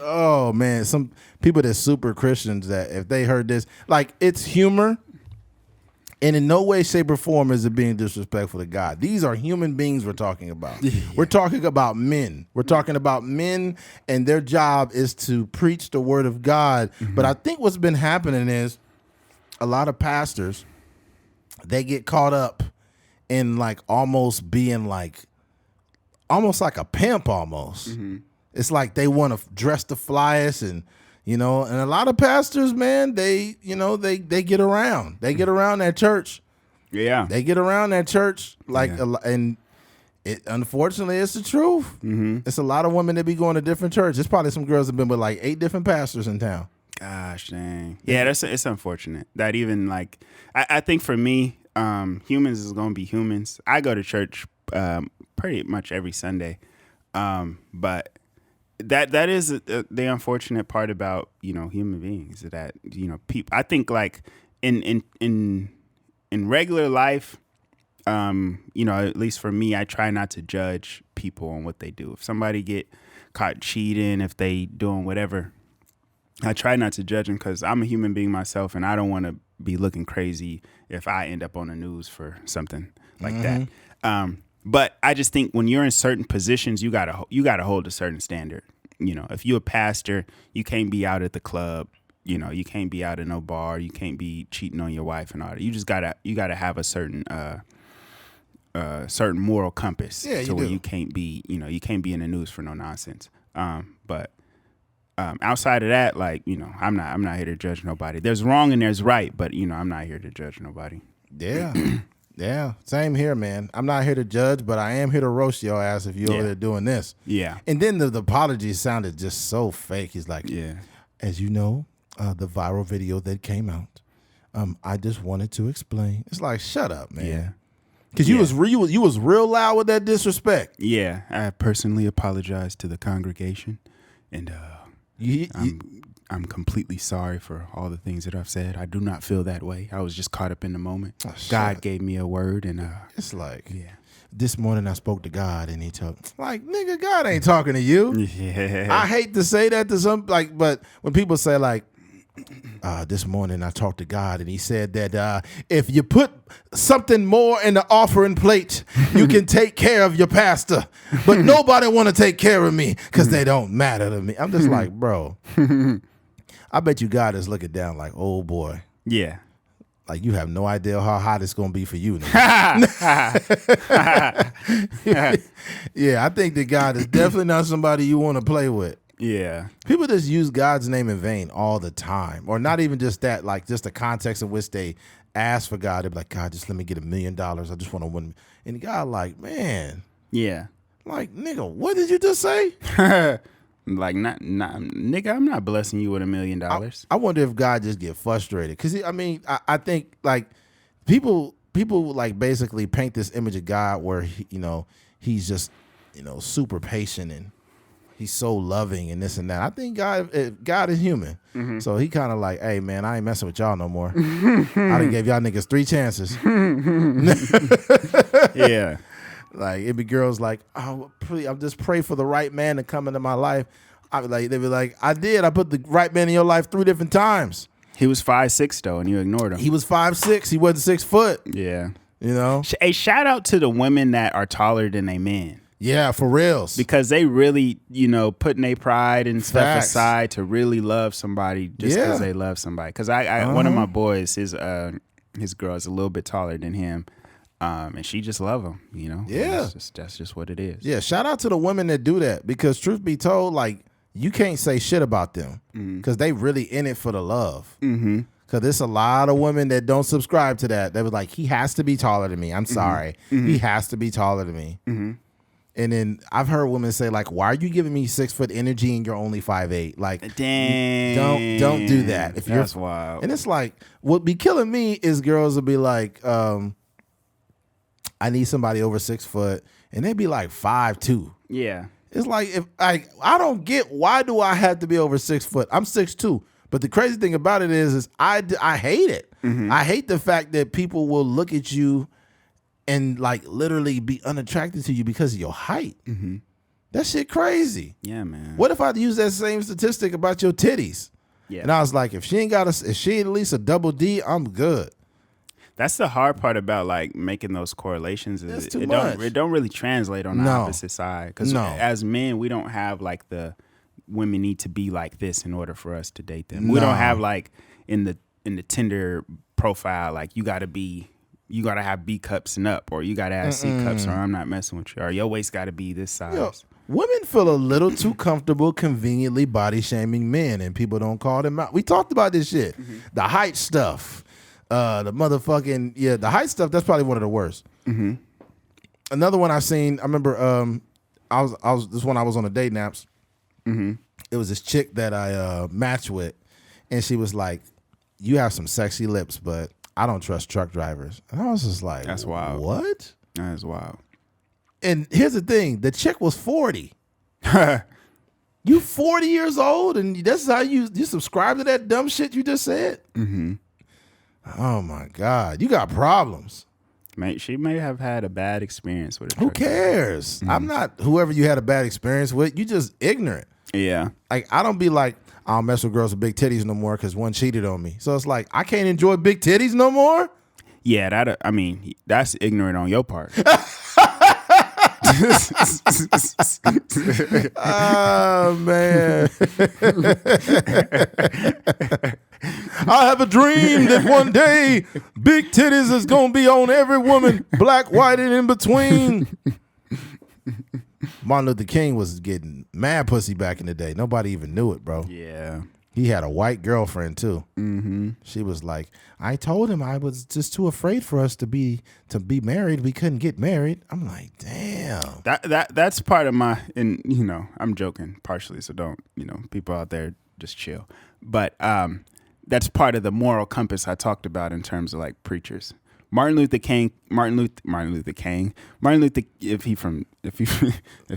Oh man. Some people that's super Christians that if they heard this, like it's humor. And in no way, shape, or form is it being disrespectful to God. These are human beings we're talking about. Yeah. We're talking about men. We're talking about men, and their job is to preach the word of God. Mm-hmm. But I think what's been happening is a lot of pastors, they get caught up in like almost being like, almost like a pimp almost. Mm-hmm. It's like they want to dress the flyest and, and a lot of pastors, man, they get around. They get around that church. Yeah. They get around that church. And it unfortunately, it's the truth. Mm-hmm. It's a lot of women that be going to different churches. It's probably some girls that have been with like 8 different pastors in town. Gosh, dang. Yeah, it's unfortunate. That even like, I think for me, humans is going to be humans. I go to church pretty much every Sunday. But that is the unfortunate part about human beings, that people. I think like in regular life, at least for me, I try not to judge people on what they do. If somebody get caught cheating, if they doing whatever, I try not to judge them because I'm a human being myself, and I don't want to be looking crazy if I end up on the news for something like that. But I just think when you're in certain positions, you gotta hold a certain standard. If you're a pastor, you can't be out at the club. You can't be out at no bar. You can't be cheating on your wife and all that. You just gotta have a certain certain moral compass to where you can't be you can't be in the news for no nonsense. But outside of that, like I'm not here to judge nobody. There's wrong and there's right, but I'm not here to judge nobody. Yeah. Yeah, same here, man. I'm not here to judge, but I am here to roast your ass if you're over there doing this. Yeah. And then the apology sounded just so fake. He's like, as you know, the viral video that came out, I just wanted to explain. It's like, shut up, man. Yeah. Because you was real loud with that disrespect. Yeah, I personally apologize to the congregation, and I'm completely sorry for all the things that I've said. I do not feel that way. I was just caught up in the moment. Oh, God gave me a word, and it's like, this morning I spoke to God, and he told, like, nigga, God ain't talking to you. Yeah. I hate to say that to some, like, but when people say like, this morning I talked to God, and he said that if you put something more in the offering plate, you can take care of your pastor, but nobody want to take care of me because they don't matter to me. I'm just like, bro. I bet you God is looking down like, oh boy. Yeah. Like you have no idea how hot it's going to be for you. Yeah, I think that God is definitely not somebody you want to play with. Yeah. People just use God's name in vain all the time. Or not even just that, like just the context in which they ask for God. They're like, God, just let me get $1 million. I just want to win. And God like, man. Yeah. Like, nigga, what did you just say? Like, not, nigga, I'm not blessing you with $1 million. I wonder if God just get frustrated. Because, I think, like, people like, basically paint this image of God where, he's just, super patient and he's so loving and this and that. I think God is human. Mm-hmm. So he kind of like, hey, man, I ain't messing with y'all no more. I done gave y'all niggas 3 chances. Yeah. Like, it'd be girls like, oh, please, I'm just pray for the right man to come into my life. They'd be like, I did. I put the right man in your life 3 different times. He was 5'6" though, and you ignored him. He was 5'6". He wasn't 6 foot. Yeah. Hey, shout out to the women that are taller than they men. Yeah, for reals. Because they really, putting their pride and stuff aside to really love somebody just because they love somebody. Because one of my boys, his girl is a little bit taller than him. And she just love him, Yeah. That's just what it is. Yeah, shout out to the women that do that. Because truth be told, like, you can't say shit about them. Because they really in it for the love. Mm-hmm. Because there's a lot of women that don't subscribe to that. They were like, he has to be taller than me. I'm sorry. Mm-hmm. He has to be taller than me. Mm-hmm. And then I've heard women say, like, why are you giving me 6 foot energy and you're only 5'8"? Like, dang, don't do that. That's wild. And it's like, what be killing me is girls will be like, I need somebody over 6 foot, and they'd be like 5'2". Yeah. It's like, if I don't get, why do I have to be over 6 foot? I'm 6'2". But the crazy thing about it is I hate it. Mm-hmm. I hate the fact that people will look at you and like literally be unattracted to you because of your height. Mm-hmm. That shit crazy. Yeah, man. What if I use that same statistic about your titties? Yeah. And I was like, if she at least a double D, I'm good. That's the hard part about like making those correlations. Is That's too much. It don't really translate on the No. opposite side. Because as men, we don't have like the women need to be like this in order for us to date them. We don't have like in the Tinder profile like you got to have B cups and up, or you got to have C cups, or I'm not messing with you, or your waist got to be this size. Yo, women feel a little too comfortable conveniently body shaming men, and people don't call them out. We talked about this shit. The height stuff. The motherfucking, the height stuff, that's probably one of the worst. Another one I seen, I remember I was when I was on a dating apps. It was this chick that I matched with, and she was like, you have some sexy lips, but I don't trust truck drivers. And I was just like, That's wild. What? That is wild. And here's the thing, the chick was 40. You 40 years old, and that's how you subscribe to that dumb shit you just said? Oh my God, you got problems. She may have had a bad experience with it. Who cares? I'm not whoever you had a bad experience with. You just ignorant. Yeah. Like, I don't be like, I don't mess with girls with big titties no more because one cheated on me. So it's like, I can't enjoy big titties no more? Yeah, that's ignorant on your part. Oh, man. I have a dream that one day big titties is going to be on every woman, black, white, and in between. Martin Luther King was getting mad pussy back in the day. Nobody even knew it, bro. Yeah. He had a white girlfriend, too. She was like, I told him I was just too afraid for us to be married. We couldn't get married. I'm like, damn. That's part of my, and I'm joking partially, so don't, people out there just chill. But that's part of the moral compass I talked about in terms of like preachers. Martin Luther, if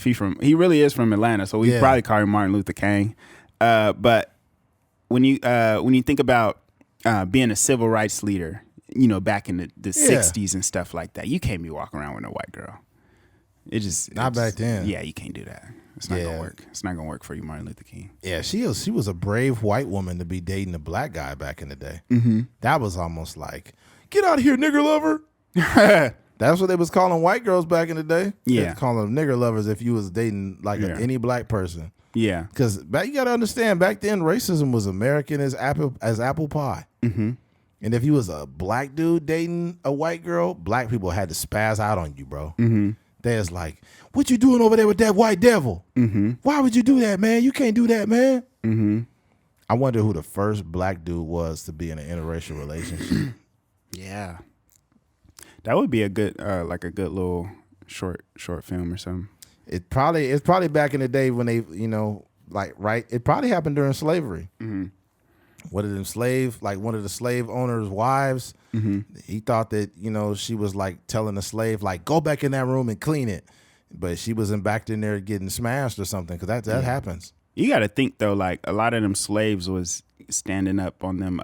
he really is from Atlanta, so we probably call him Martin Luther King. But when you think about being a civil rights leader, back in the 60s and stuff like that, you can't be walking around with a white girl. Not back then. Yeah, you can't do that. It's not gonna work. It's not gonna work for you, Martin Luther King. Yeah, she was a brave white woman to be dating a black guy back in the day. That was almost like, get out of here, nigger lover. That's what they was calling white girls back in the day. Yeah. They was calling them nigger lovers if you was dating like any black person. Yeah. Because you got to understand, back then racism was American as apple pie. And if you was a black dude dating a white girl, black people had to spaz out on you, bro. They was like, what you doing over there with that white devil? Why would you do that, man? You can't do that, man. I wonder who the first black dude was to be in an interracial relationship. Yeah. That would be a good like a good little short film or something. It's probably back in the day when they, it probably happened during slavery. One of one of the slave owners' wives, he thought that, she was like telling the slave, like, go back in that room and clean it. But she wasn't back in there getting smashed or something, because that happens. You got to think, though, like a lot of them slaves was standing up on them,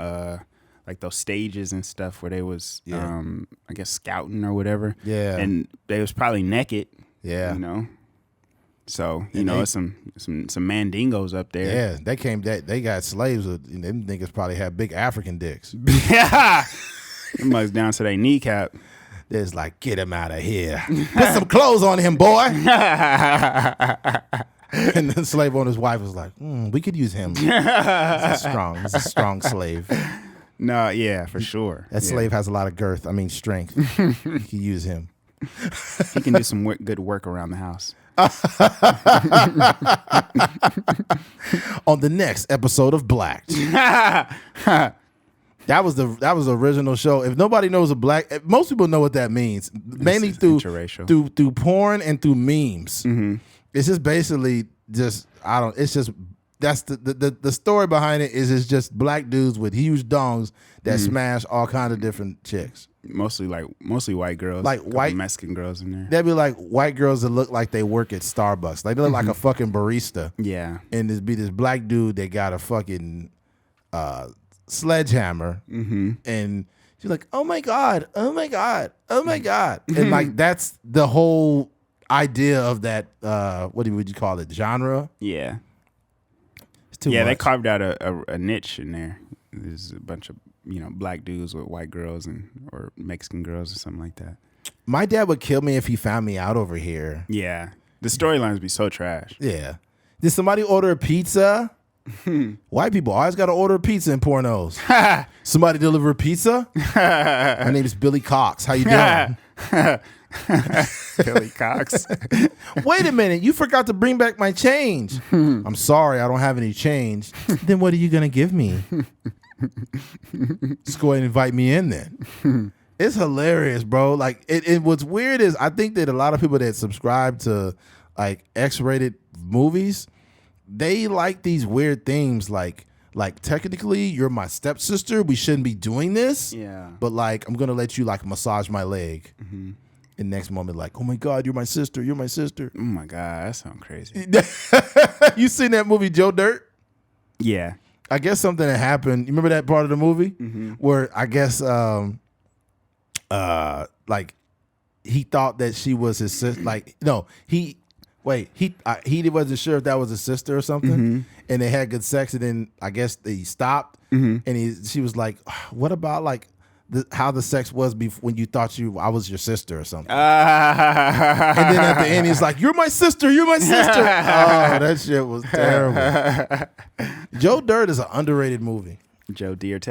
like those stages and stuff where they was, I guess, scouting or whatever. Yeah. And they was probably naked. Yeah. So, it's some mandingos up there. Yeah, they got slaves. Them niggas probably had big African dicks. Yeah. Them mugs down to their kneecap. There's like, get him out of here. Put some clothes on him, boy. And the slave owner's wife was like, we could use him. He's a strong slave. No, yeah, for sure. That slave has a lot of girth. I mean, strength. You can use him. He can do some good work around the house. On the next episode of Blacked. That was the original show. If nobody knows most people know what that means. Mainly through porn and through memes. It's just basically that's the story behind it is it's just black dudes with huge dongs that smash all kinds of different chicks. Mostly white girls, like white Mexican girls in there. They'd be like white girls that look like they work at Starbucks. Like they look like a fucking barista. Yeah. And there'd be this black dude that got a fucking sledgehammer. And she's like, oh my God, oh my God, oh my God. And like that's the whole idea of that. What would you call it? Genre. Yeah. It's too Yeah, they much. carved out a niche in there. There's a bunch of black dudes with white girls or Mexican girls or something like that. My dad would kill me if he found me out over here. Yeah, the storylines be so trash. Yeah. Did somebody order a pizza? White people always got to order a pizza in pornos. Somebody deliver a pizza? My name is Billy Cox. How you doing? Billy Cox. Wait a minute. You forgot to bring back my change. I'm sorry. I don't have any change. Then what are you going to give me? Just go ahead and invite me in then. It's hilarious, bro. Like, what's weird is I think that a lot of people that subscribe to like X-rated movies, they like these weird things like technically you're my stepsister. We shouldn't be doing this. Yeah. But like I'm gonna let you like massage my leg. Mm-hmm. And next moment, like, oh my God, you're my sister. You're my sister. Oh my God, that sounds crazy. You seen that movie Joe Dirt? Yeah. I guess something that happened. You remember that part of the movie where I guess like he thought that she was his sister. Like no, he wasn't sure if that was his sister or something. And they had good sex, and then I guess they stopped. And she was like, "What about like how the sex was when you thought I was your sister or something?" And then at the end, he's like, "You're my sister. You're my sister." Oh, that shit was terrible. Joe Dirt is an underrated movie. Joe Dirt.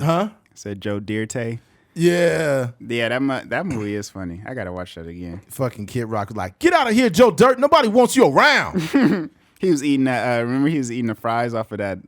Huh? Said Joe Dirt. Yeah. Yeah, that movie is funny. I gotta watch that again. Fucking Kid Rock was like, "Get out of here, Joe Dirt. Nobody wants you around." He was eating that. Remember, he was eating the fries off of that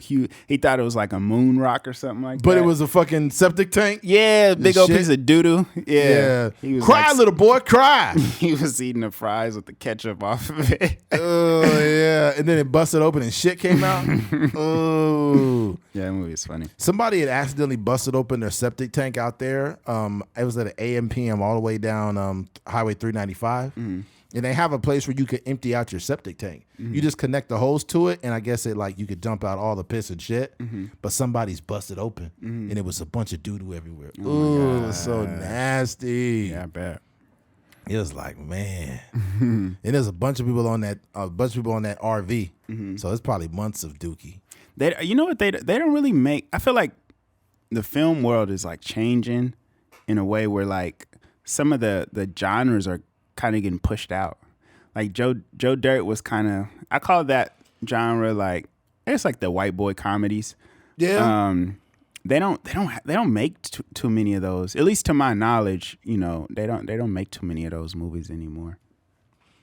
huge. He thought it was like a moon rock or something like that. But it was a fucking septic tank. Yeah, big old shit. piece of doo doo. Yeah. He was Cry, like, little boy, cry. He was eating the fries with the ketchup off of it. Oh yeah, and then it busted open and shit came out. Oh. Yeah, that movie is funny. Somebody had accidentally busted open their septic tank out there. It was at an AMPM all the way down Highway 395. And they have a place where you could empty out your septic tank. You just connect the hose to it, and I guess you could dump out all the piss and shit. But somebody's busted open, and it was a bunch of doo-doo everywhere. Ooh, it was so nasty. Yeah, I bet. It was like, man. And there's a bunch of people on that RV. So it's probably months of dookie. You know what? They don't really make. I feel like the film world is like changing in a way where like some of the genres are kind of getting pushed out. Like Joe Dirt was kind of, I call that genre like it's like the white boy comedies. Yeah. They don't make too many of those. At least to my knowledge, they don't make too many of those movies anymore.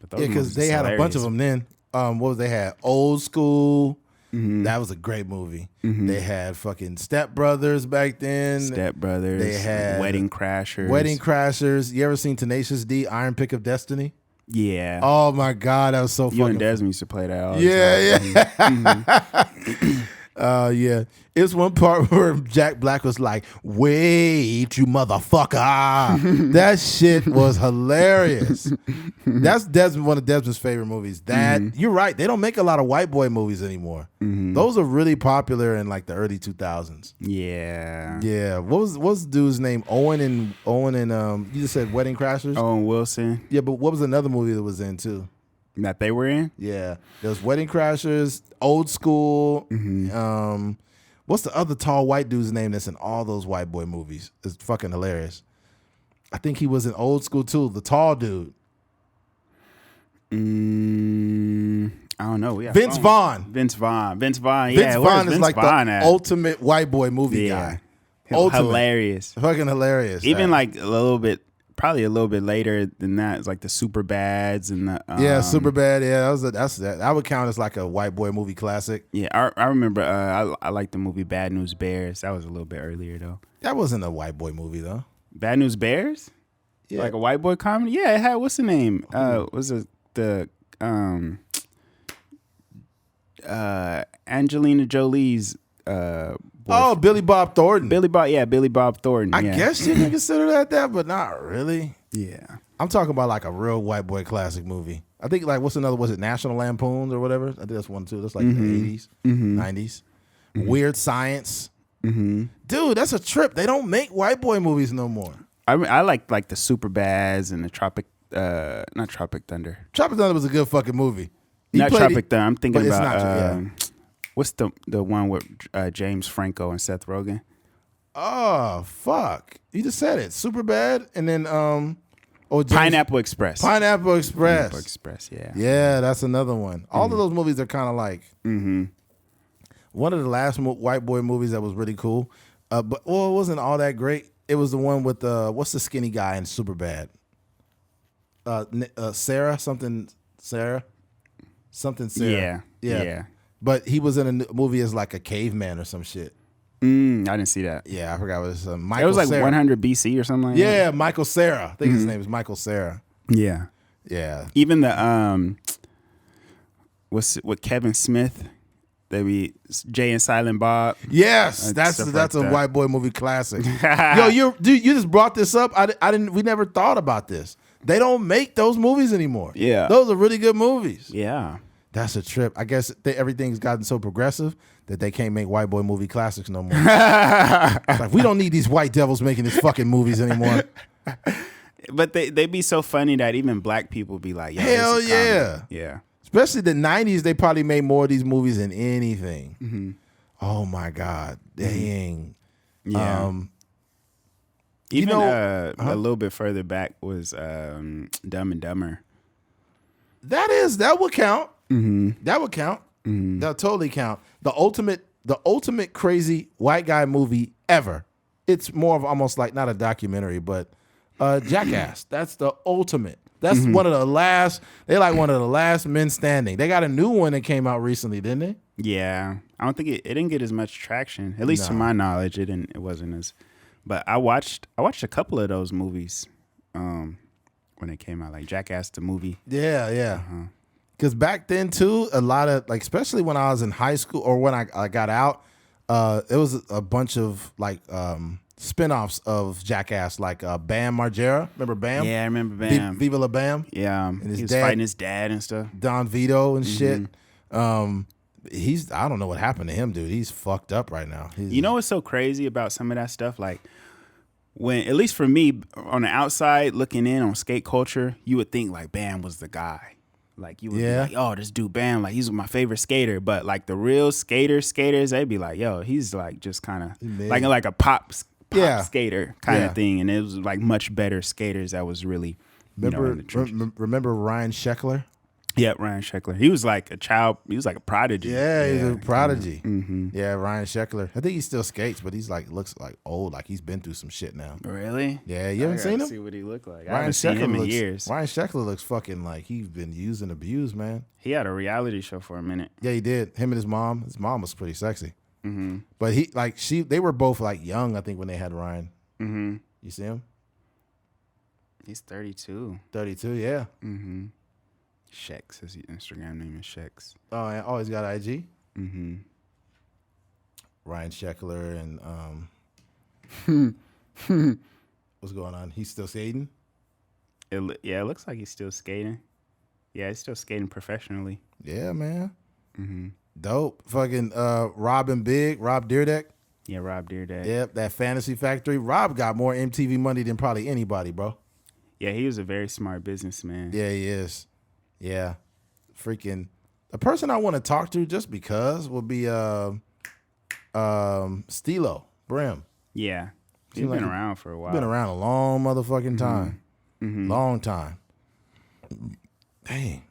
But those because they had a bunch of them then. What was they had? Old School. That was a great movie. They had fucking Step Brothers back then. Step Brothers. They had Wedding Crashers. Wedding Crashers. You ever seen Tenacious D, Iron Pick of Destiny? Yeah. Oh my God, that was so You fucking. and Desmond used to play that all the time. Yeah. Yeah. It was one part where Jack Black was like, "Wait, you motherfucker." That shit was hilarious. That's one of Desmond's favorite movies. You're right. They don't make a lot of white boy movies anymore. Those are really popular in like the early 2000s. Yeah. Yeah. What was the dude's name? Owen and you just said Wedding Crashers? Owen Wilson. Yeah, but what was another movie that was in too? That they were in? Yeah. There was Wedding Crashers, Old School. What's the other tall white dude's name that's in all those white boy movies? It's fucking hilarious. I think he was in Old School too. The tall dude. I don't know. Vince Vaughn. Vince Vaughn. Yeah, Vince Vaughn is like Vaughn the at? ultimate white boy movie guy. Ultimate. Hilarious. Fucking hilarious. Even like probably a little bit later than that, it's like the Superbads and the Superbad. Yeah, that would count as like a white boy movie classic. Yeah, I remember. I like the movie Bad News Bears. That was a little bit earlier though. That wasn't a white boy movie though. Bad News Bears, yeah, like a white boy comedy. Yeah, it had what's the name? Was it the Angelina Jolie's Billy Bob Thornton. Billy Bob Thornton. I guess you can consider that, but not really. Yeah. I'm talking about like a real white boy classic movie. I think like was it National Lampoons or whatever? I think that's one too. That's like the 80s, 90s. Weird Science. Dude, that's a trip. They don't make white boy movies no more. I like the Superbads and the not Tropic Thunder. Tropic Thunder was a good fucking movie. Not Tropic Thunder. I'm thinking but it's about not, what's the one with James Franco and Seth Rogen? Oh fuck! You just said it. Superbad, and then Pineapple Express. Pineapple Express. Pineapple Express. Yeah. Yeah, that's another one. All of those movies are kind of like one of the last white boy movies that was really cool. But it wasn't all that great. It was the one with what's the skinny guy in Superbad? Sarah. Yeah. But he was in a movie as like a caveman or some shit. I didn't see that. Yeah, I forgot what it was. Michael It was like Cera. 100 BC or something like that. Yeah, Michael Cera. I think his name is Michael Cera. Yeah. Yeah. Even the with Kevin Smith, they be Jay and Silent Bob. Yes, that's like a that. white boy movie classic. Yo, you just brought this up. I didn't. We never thought about this. They don't make those movies anymore. Yeah. Those are really good movies. Yeah. That's a trip. I guess everything's gotten so progressive that they can't make white boy movie classics no more. It's like, we don't need these white devils making these fucking movies anymore. But they be so funny that even black people be like, hell this is yeah. comedy. Yeah. Especially the 90s, they probably made more of these movies than anything. Oh my God. Dang. Yeah. Even a little bit further back was Dumb and Dumber. That would count. That would count. That would totally count. The ultimate crazy white guy movie ever. It's more of almost like not a documentary, but Jackass. That's the ultimate. That's one of the last. They like one of the last men standing. They got a new one that came out recently, didn't they? Yeah, I don't think it didn't get as much traction. At least to my knowledge, it wasn't as. But I watched a couple of those movies when it came out, like Jackass the movie. Yeah. Because back then too, a lot of like, especially when I was in high school or when I got out, it was a bunch of like spinoffs of Jackass, like Bam Margera. Remember Bam? Yeah, I remember Bam. Viva La Bam. Yeah, and he was dad, fighting his dad and stuff. Don Vito and shit. I don't know what happened to him, dude. He's fucked up right now. You know what's so crazy about some of that stuff? Like, when, at least for me, on the outside looking in on skate culture, you would think like Bam was the guy. Like you would be like, oh, this dude Bam, like he's my favorite skater. But like the real skaters, they'd be like, yo, he's like just kind of like a pop skater kind of thing. And it was like much better skaters that was really remember Ryan Sheckler? Yeah, Ryan Sheckler. He was like a child. He was like a prodigy. Yeah, he's a prodigy. Yeah, Ryan Sheckler. I think he still skates, but he's like looks like old. Like he's been through some shit now. Really? Yeah, you haven't seen him? See what he looked like. Ryan I haven't seen him in years. Ryan Sheckler looks fucking like he's been used and abused, man. He had a reality show for a minute. Yeah, he did. Him and his mom. His mom was pretty sexy. But they were both like young, I think, when they had Ryan. You see him? He's 32. 32, yeah. Shex, his Instagram name is Shex. Oh, and he's got IG? Ryan Sheckler and what's going on? He's still skating? It looks like he's still skating. Yeah, he's still skating professionally. Yeah, man. Dope. Fucking Rob Dyrdek. Yeah, Rob Dyrdek. Yep, that Fantasy Factory. Rob got more MTV money than probably anybody, bro. Yeah, he was a very smart businessman. Yeah, he is. Yeah. Freaking the person I want to talk to just because will be Stilo Brim. Yeah. He's been around for a while. Been around a long motherfucking time. Long time. Dang.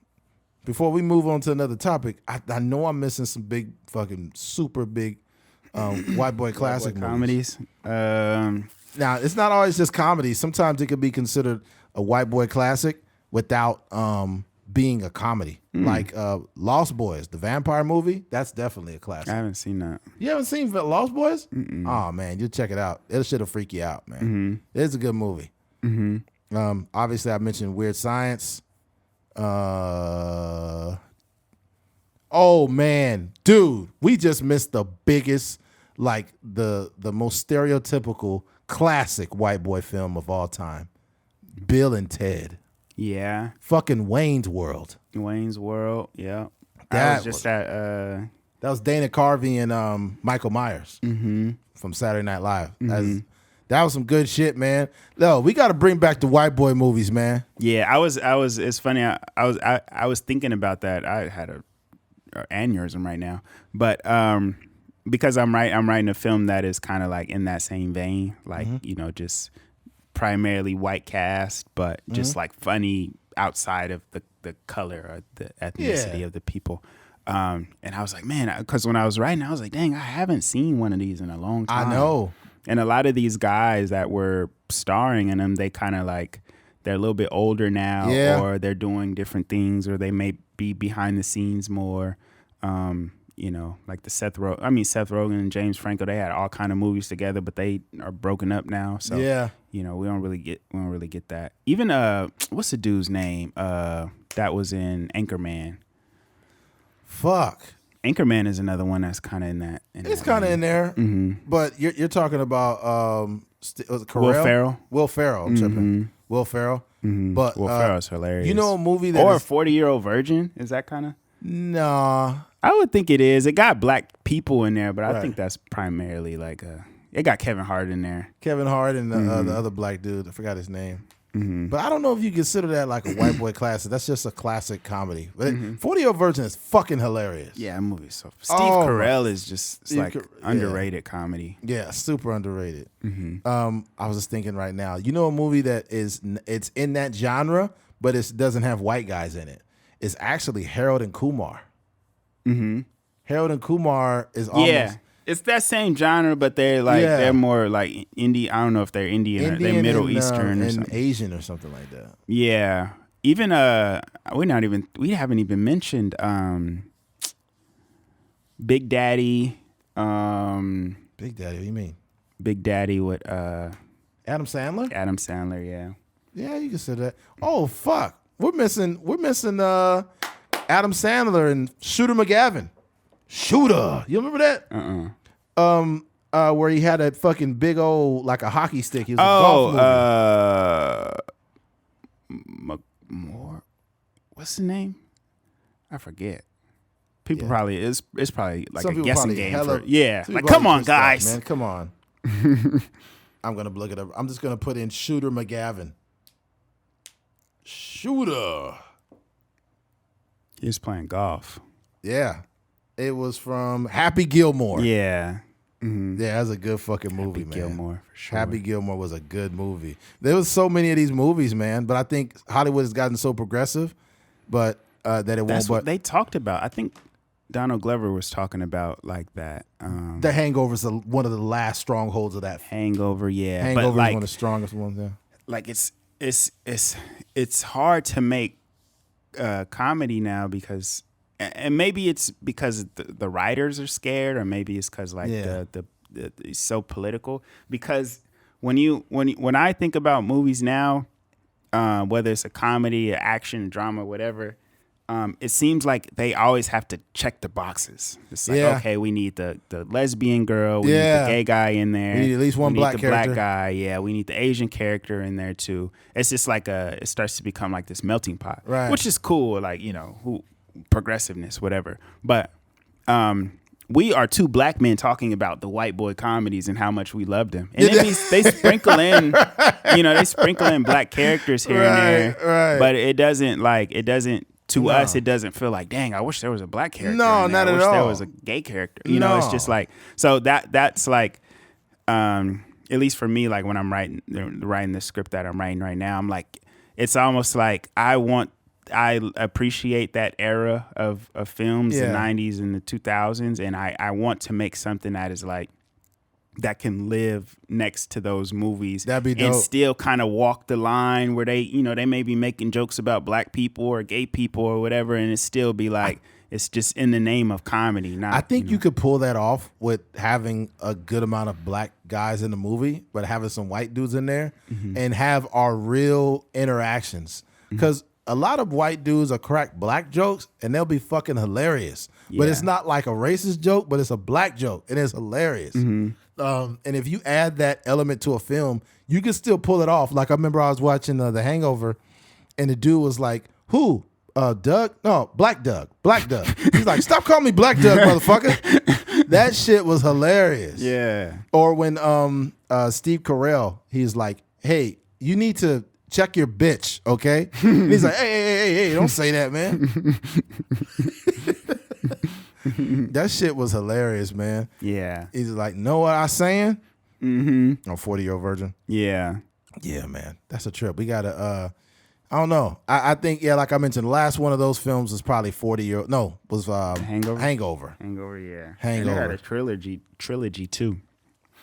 Before we move on to another topic, I know I'm missing some big fucking super big white boy classic comedies. Now, it's not always just comedy. Sometimes it could be considered a white boy classic without being a comedy. Like Lost Boys, the vampire movie, that's definitely a classic. I haven't seen that. You haven't seen Lost Boys? Oh, man, you check it out. It should have freak you out, man. It's a good movie. Obviously, I mentioned Weird Science. Oh, man. Dude, we just missed the biggest, like, the most stereotypical classic white boy film of all time. Bill and Ted. Yeah. Fucking Wayne's World. Wayne's World, yeah. That was Dana Carvey and Michael Myers from Saturday Night Live. That was some good shit, man. No, we got to bring back the white boy movies, man. Yeah, I was. It's funny. I was thinking about that. I had a aneurysm right now, but because I'm writing a film that is kind of like in that same vein, like just primarily white cast, but just like funny outside of the color or the ethnicity of the people. And I was like, man, because when I was writing, I was like, dang, I haven't seen one of these in a long time. I know. And a lot of these guys that were starring in them, they kind of like, they're a little bit older now, or they're doing different things, or they may be behind the scenes more. Like the Seth Rogen and James Franco, they had all kind of movies together, but they are broken up now. So we don't really get that. Even what's the dude's name? That was in Anchorman. Fuck. Anchorman is another one that's kind of in that. It's kind of in there, but you're talking about was it Will Ferrell. Will Ferrell. I'm tripping. Will Ferrell. But Will Ferrell's hilarious. You know a movie that or a 40-Year-Old Virgin? Is that kind of? Nah. I would think it is. It got black people in there, but I think that's primarily like it got Kevin Hart in there. Kevin Hart and the other black dude. I forgot his name. But I don't know if you consider that like a white boy classic. That's just a classic comedy. But 40-Year-Old Virgin is fucking hilarious. Yeah, that movie is so. Steve Carell is just underrated comedy. Yeah, super underrated. I was just thinking right now. You know a movie that it's in that genre, but it doesn't have white guys in it. It's actually Harold and Kumar. Harold and Kumar is almost it's that same genre, but they're like they're more like Indian. I don't know if they're Indian or they're Middle Eastern or something. Asian or something like that. Yeah, even we haven't even mentioned Big Daddy. Big Daddy, what do you mean? Big Daddy with Adam Sandler. Adam Sandler, yeah. Yeah, you can say that. Oh fuck, we're missing Adam Sandler and Shooter McGavin. Shooter, you remember that? Where he had that fucking big old like a hockey stick. He was a golf movie. What's the name? I forget. People probably it's probably like a guessing game for like come on guys, man, come on. I'm gonna look it up. I'm just gonna put in Shooter McGavin. Shooter. He was playing golf. Yeah. It was from Happy Gilmore. Yeah. Yeah, that's a good fucking movie, man. Gilmore, for sure. Happy Gilmore was a good movie. There was so many of these movies, man, but I think Hollywood has gotten so progressive, but that it won't. That's what they talked about. I think Donald Glover was talking about like that. The Hangover is one of the last strongholds of that. Hangover, yeah. Hangover but like, is one of the strongest ones, yeah. Like it's hard to make comedy now because. And maybe it's because the writers are scared, or maybe it's because like it's so political. Because when I think about movies now, whether it's a comedy, or action, drama, whatever, it seems like they always have to check the boxes. It's like okay, we need the lesbian girl, we need the gay guy in there, we need at least one black character. Black guy, yeah, we need the Asian character in there too. It's just like it starts to become like this melting pot, right? Which is cool, like progressiveness, whatever. But we are two black men talking about the white boy comedies and how much we love them. And they sprinkle in, they sprinkle in black characters here and there. Right. But it doesn't to us, it doesn't feel like, dang, I wish there was a black character. No, in there. not I at wish all. there was a gay character. It's just like, so that's like, at least for me, like when I'm writing the script that I'm writing right now, I'm like, it's almost like I appreciate that era of films, the 90s and the 2000s, and I want to make something that is like that can live next to those movies. That'd be dope. And still kind of walk the line where they may be making jokes about black people or gay people or whatever, and it still be like it's just in the name of comedy. Not, I think you could pull that off with having a good amount of black guys in the movie, but having some white dudes in there and have our real interactions. Because a lot of white dudes are crack black jokes and they'll be fucking hilarious. Yeah. But it's not like a racist joke, but it's a black joke and it's hilarious. And if you add that element to a film, you can still pull it off. Like I remember I was watching The Hangover and the dude was like, who? Doug? No, Black Doug. Black Doug. He's like, stop calling me Black Doug, motherfucker. That shit was hilarious. Yeah. Or when Steve Carell, he's like, hey, you need to check your bitch, okay? And he's like, hey, don't say that, man. That shit was hilarious, man. Yeah. He's like, know what I saying? Mm-hmm. On 40-Year-Old Virgin. Yeah. Yeah, man. That's a trip. We got to, I don't know. I think, yeah, like I mentioned, the last one of those films was probably 40-Year-Old. No, was Hangover? Hangover, yeah. Hangover. And they had a trilogy too.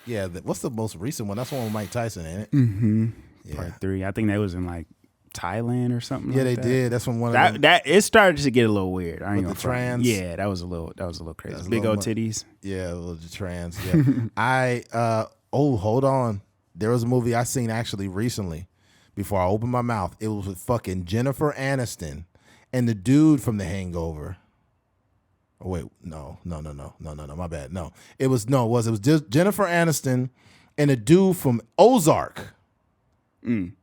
Yeah, what's the most recent one? That's the one with Mike Tyson, ain't it? Mm-hmm. Yeah. Part 3. I think that was in like Thailand or something. Yeah, like they that. did. That's when one of them. That it started to get a little weird. I ain't With gonna the front. trans? Yeah, that was a little crazy. That's a Big little old much. titties. Yeah, a little trans. Yeah. Hold on. There was a movie I seen actually recently. Before I opened my mouth, it was with fucking Jennifer Aniston and the dude from The Hangover. Oh wait, no, my bad. No, it was just Jennifer Aniston and a dude from Ozark.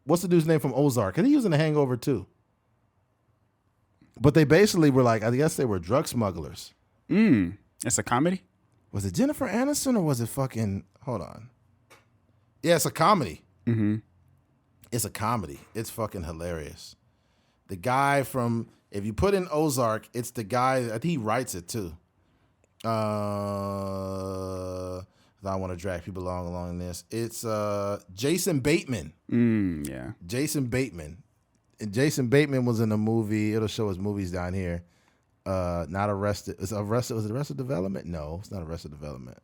What's the dude's name from Ozark? And he was in The Hangover too. But they basically were like, I guess they were drug smugglers. It's a comedy? Was it Jennifer Aniston or was it fucking? Hold on. Yeah, it's a comedy. Mm-hmm. It's a comedy. It's fucking hilarious. The guy from, if you put in Ozark, it's the guy, I think he writes it too. I want to drag people along this. It's Jason Bateman. Yeah. Jason Bateman. And Jason Bateman was in a movie. It'll show his movies down here. Not Arrested. Was it Arrested Development? No, it's not Arrested Development.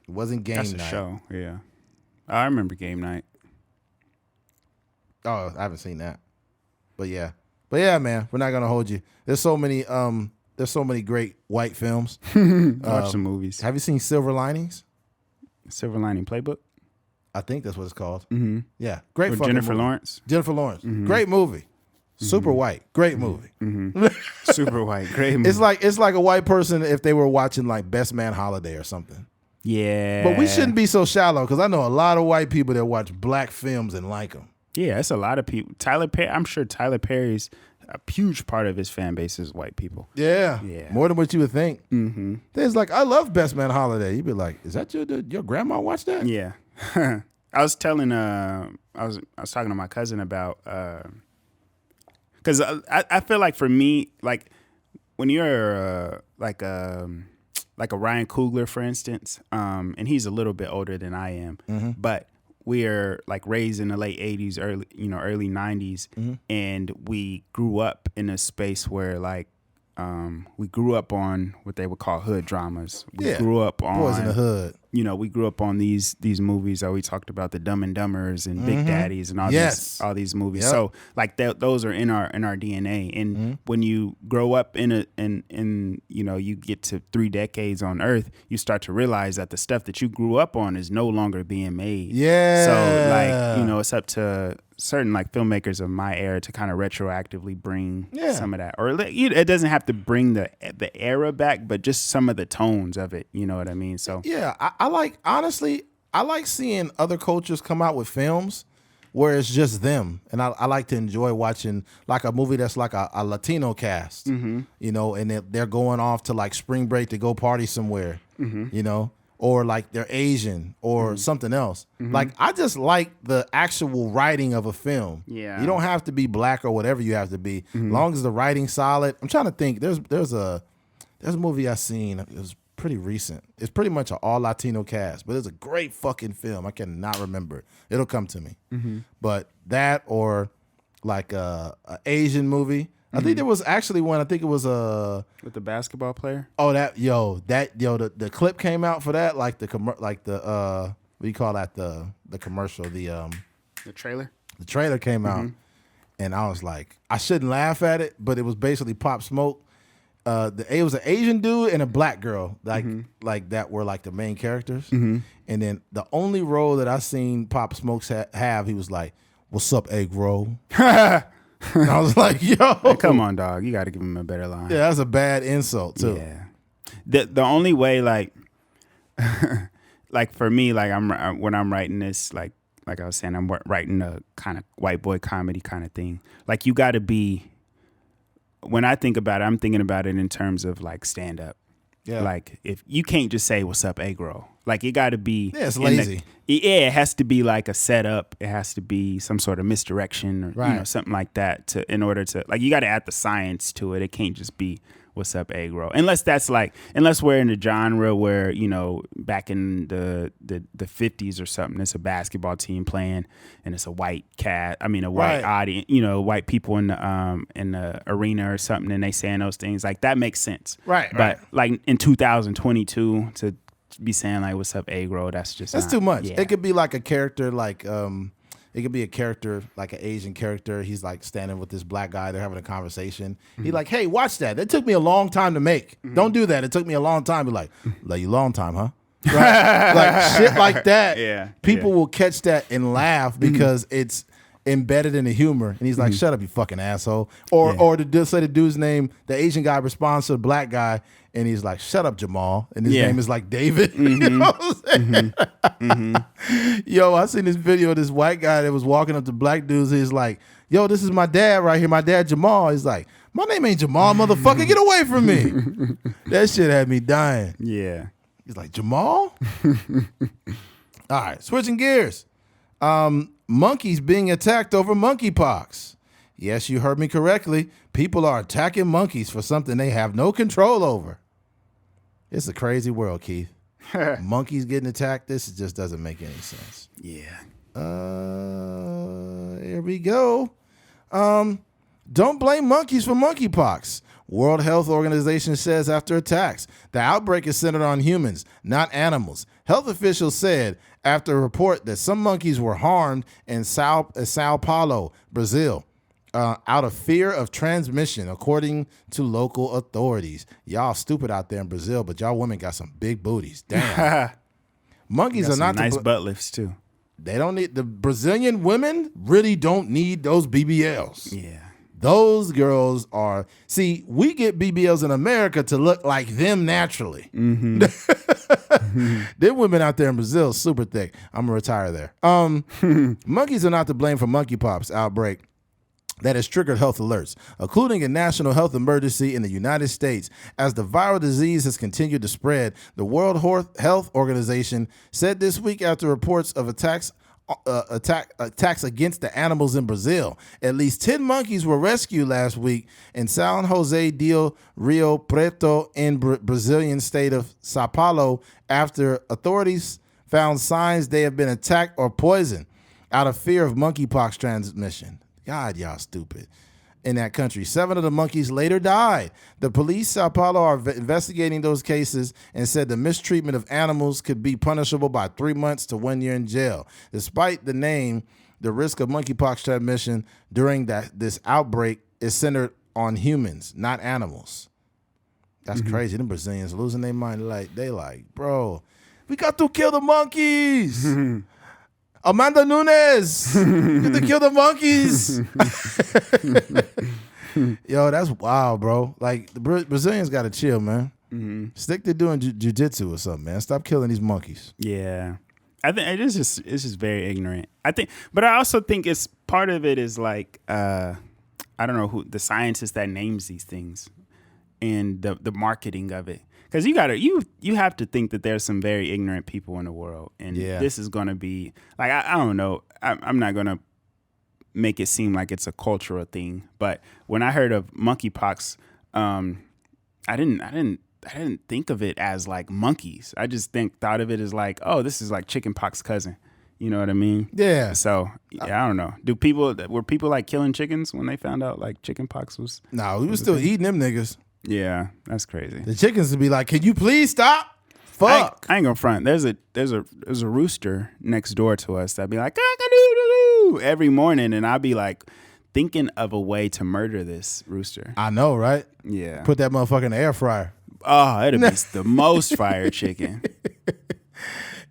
It wasn't Game That's Night. a show, yeah. I remember Game Night. Oh, I haven't seen that. But yeah, man, we're not gonna hold you. There's so many great white films. Watch some movies. Have you seen Silver Linings? Silver Lining Playbook? I think that's what it's called. Mm-hmm. Yeah, great With fucking Jennifer movie. Lawrence? Jennifer Lawrence. Great movie. Super white. Great movie. Super white. Great movie. It's like a white person if they were watching like Best Man Holiday or something. Yeah. But we shouldn't be so shallow because I know a lot of white people that watch black films and like them. Yeah, it's a lot of people. Tyler Perry, I'm sure Tyler Perry's a huge part of his fan base is white people. Yeah. More than what you would think. Mm-hmm. There's like, I love Best Man Holiday. You'd be like, is that your grandma watched that? Yeah. I was telling I was talking to my cousin about because I feel like for me, like when you're like a Ryan Coogler, for instance, and he's a little bit older than I am, but we're like raised in the late 80s, early 90s, and we grew up in a space where like we grew up on what they would call hood dramas. We grew up on Boys in the Hood. We grew up on these movies that we talked about, the Dumb and Dumbers and Big Daddies and all these movies. Yep. So like those are in our DNA. And when you grow up in you get to 3 decades on Earth, you start to realize that the stuff that you grew up on is no longer being made. Yeah. So like it's up to certain like filmmakers of my era to kind of retroactively bring some of that, or it doesn't have to bring the era back, but just some of the tones of it. You know what I mean? So yeah, I like seeing other cultures come out with films where it's just them, and I like to enjoy watching like a movie that's like a Latino cast, and they're going off to like spring break to go party somewhere, or like they're Asian or something else. Like I just like the actual writing of a film. Yeah. You don't have to be black or whatever you have to be. As long as the writing's solid. I'm trying to think. There's a movie I seen. It was pretty recent. It's pretty much an all Latino cast, but it's a great fucking film. I cannot remember it. It'll come to me. But that or like a Asian movie. I think there was actually one. I think it was with the basketball player. Oh, the clip came out for that, like the what do you call that? The commercial, the trailer. The trailer came out, and I was like, I shouldn't laugh at it, but it was basically Pop Smoke. It was an Asian dude and a black girl, like that were like the main characters, and then the only role that I seen Pop Smoke have, he was like, "What's up, egg roll?" And I was like, yo. Hey, come on, dog. You got to give him a better line. Yeah, that's a bad insult, too. Yeah. The only way, like, like for me, like when I'm writing this, like I was saying, I'm writing a kind of white boy comedy kind of thing. Like, you got to be, when I think about it, I'm thinking about it in terms of like stand up. Yeah. Like if you can't just say what's up, Agro. Like it got to be. Yeah, it's lazy. It has to be like a setup. It has to be some sort of misdirection or Right. Something like that in order to like you got to add the science to it. It can't just be what's up, Agro. Unless we're in a genre where back in the 50s or something, it's a basketball team playing and it's a white white audience, white people in the arena or something, and they saying those things like that makes sense. Right. But like in 2022 to be saying like what's up, Agro, that's too much. Yeah. It could be like a character like it could be a character like an Asian character. He's like standing with this black guy. They're having a conversation. He's like, "Hey, watch that. That took me a long time to make. Don't do that. It took me a long time." Be like you long time, huh? Right? Like shit like that. Yeah. People will catch that and laugh because it's embedded in the humor. And he's like, "Shut up, you fucking asshole." Or to say the dude's name, the Asian guy responds to the black guy. And he's like, "Shut up, Jamal." And his name is like David. You know what I'm saying? Yo, I seen this video of this white guy that was walking up to black dudes. He's like, "Yo, this is my dad right here. My dad, Jamal." He's like, "My name ain't Jamal, motherfucker. Get away from me." That shit had me dying. Yeah. He's like, "Jamal?" All right, switching gears. Monkeys being attacked over monkeypox. Yes, you heard me correctly. People are attacking monkeys for something they have no control over. It's a crazy world, Keith. Monkeys getting attacked. This just doesn't make any sense. Yeah. Here we go. Don't blame monkeys for monkeypox. World Health Organization says after attacks, the outbreak is centered on humans, not animals. Health officials said after a report that some monkeys were harmed in Sao Paulo, Brazil, out of fear of transmission, according to local authorities. Y'all stupid out there in Brazil, but y'all women got some big booties. Damn. Monkeys are not nice butt lifts too. They don't need the Brazilian women really don't need those BBLs. Yeah. Those girls are, see, we get BBLs in America to look like them naturally. Them women out there in Brazil, super thick. I'm going to retire there. Monkeys are not to blame for monkeypox outbreak that has triggered health alerts, including a national health emergency in the United States. As the viral disease has continued to spread, the World Health Organization said this week after reports of attacks against the animals in Brazil. At least 10 monkeys were rescued last week in San Jose do Rio Preto in Brazilian state of Sao Paulo after authorities found signs they have been attacked or poisoned out of fear of monkeypox transmission. God, y'all stupid. In that country, 7 of the monkeys later died. The police Sao Paulo are investigating those cases and said the mistreatment of animals could be punishable by 3 months to 1 year in jail. Despite the name, the risk of monkeypox transmission during this outbreak is centered on humans, not animals. That's crazy. Them Brazilians losing their mind. They like, bro, we got to kill the monkeys. Amanda Nunes, get to kill the monkeys. Yo, that's wild, bro. Like, the Brazilians got to chill, man. Stick to doing jiu-jitsu or something, man. Stop killing these monkeys. Yeah. I think it's just very ignorant. But I also think it's part of it is like, I don't know who the scientist that names these things and the marketing of it. Because you have to think that there's some very ignorant people in the world, and this is going to be like I don't know. I'm not going to make it seem like it's a cultural thing, but when I heard of monkeypox, I didn't think of it as like monkeys. I just thought of it as like, oh, this is like chickenpox cousin. You know what I mean? Yeah. So I don't know. Were people like killing chickens when they found out like chickenpox was? No, we were still eating them niggas. Yeah, that's crazy. The chickens would be like, "Can you please stop?" Fuck. I ain't gonna front. There's a rooster next door to us that'd be like cock-a-doodle-doo every morning, and I'd be like thinking of a way to murder this rooster. I know, right? Yeah. Put that motherfucker in the air fryer. Oh, it'd be the most fire chicken.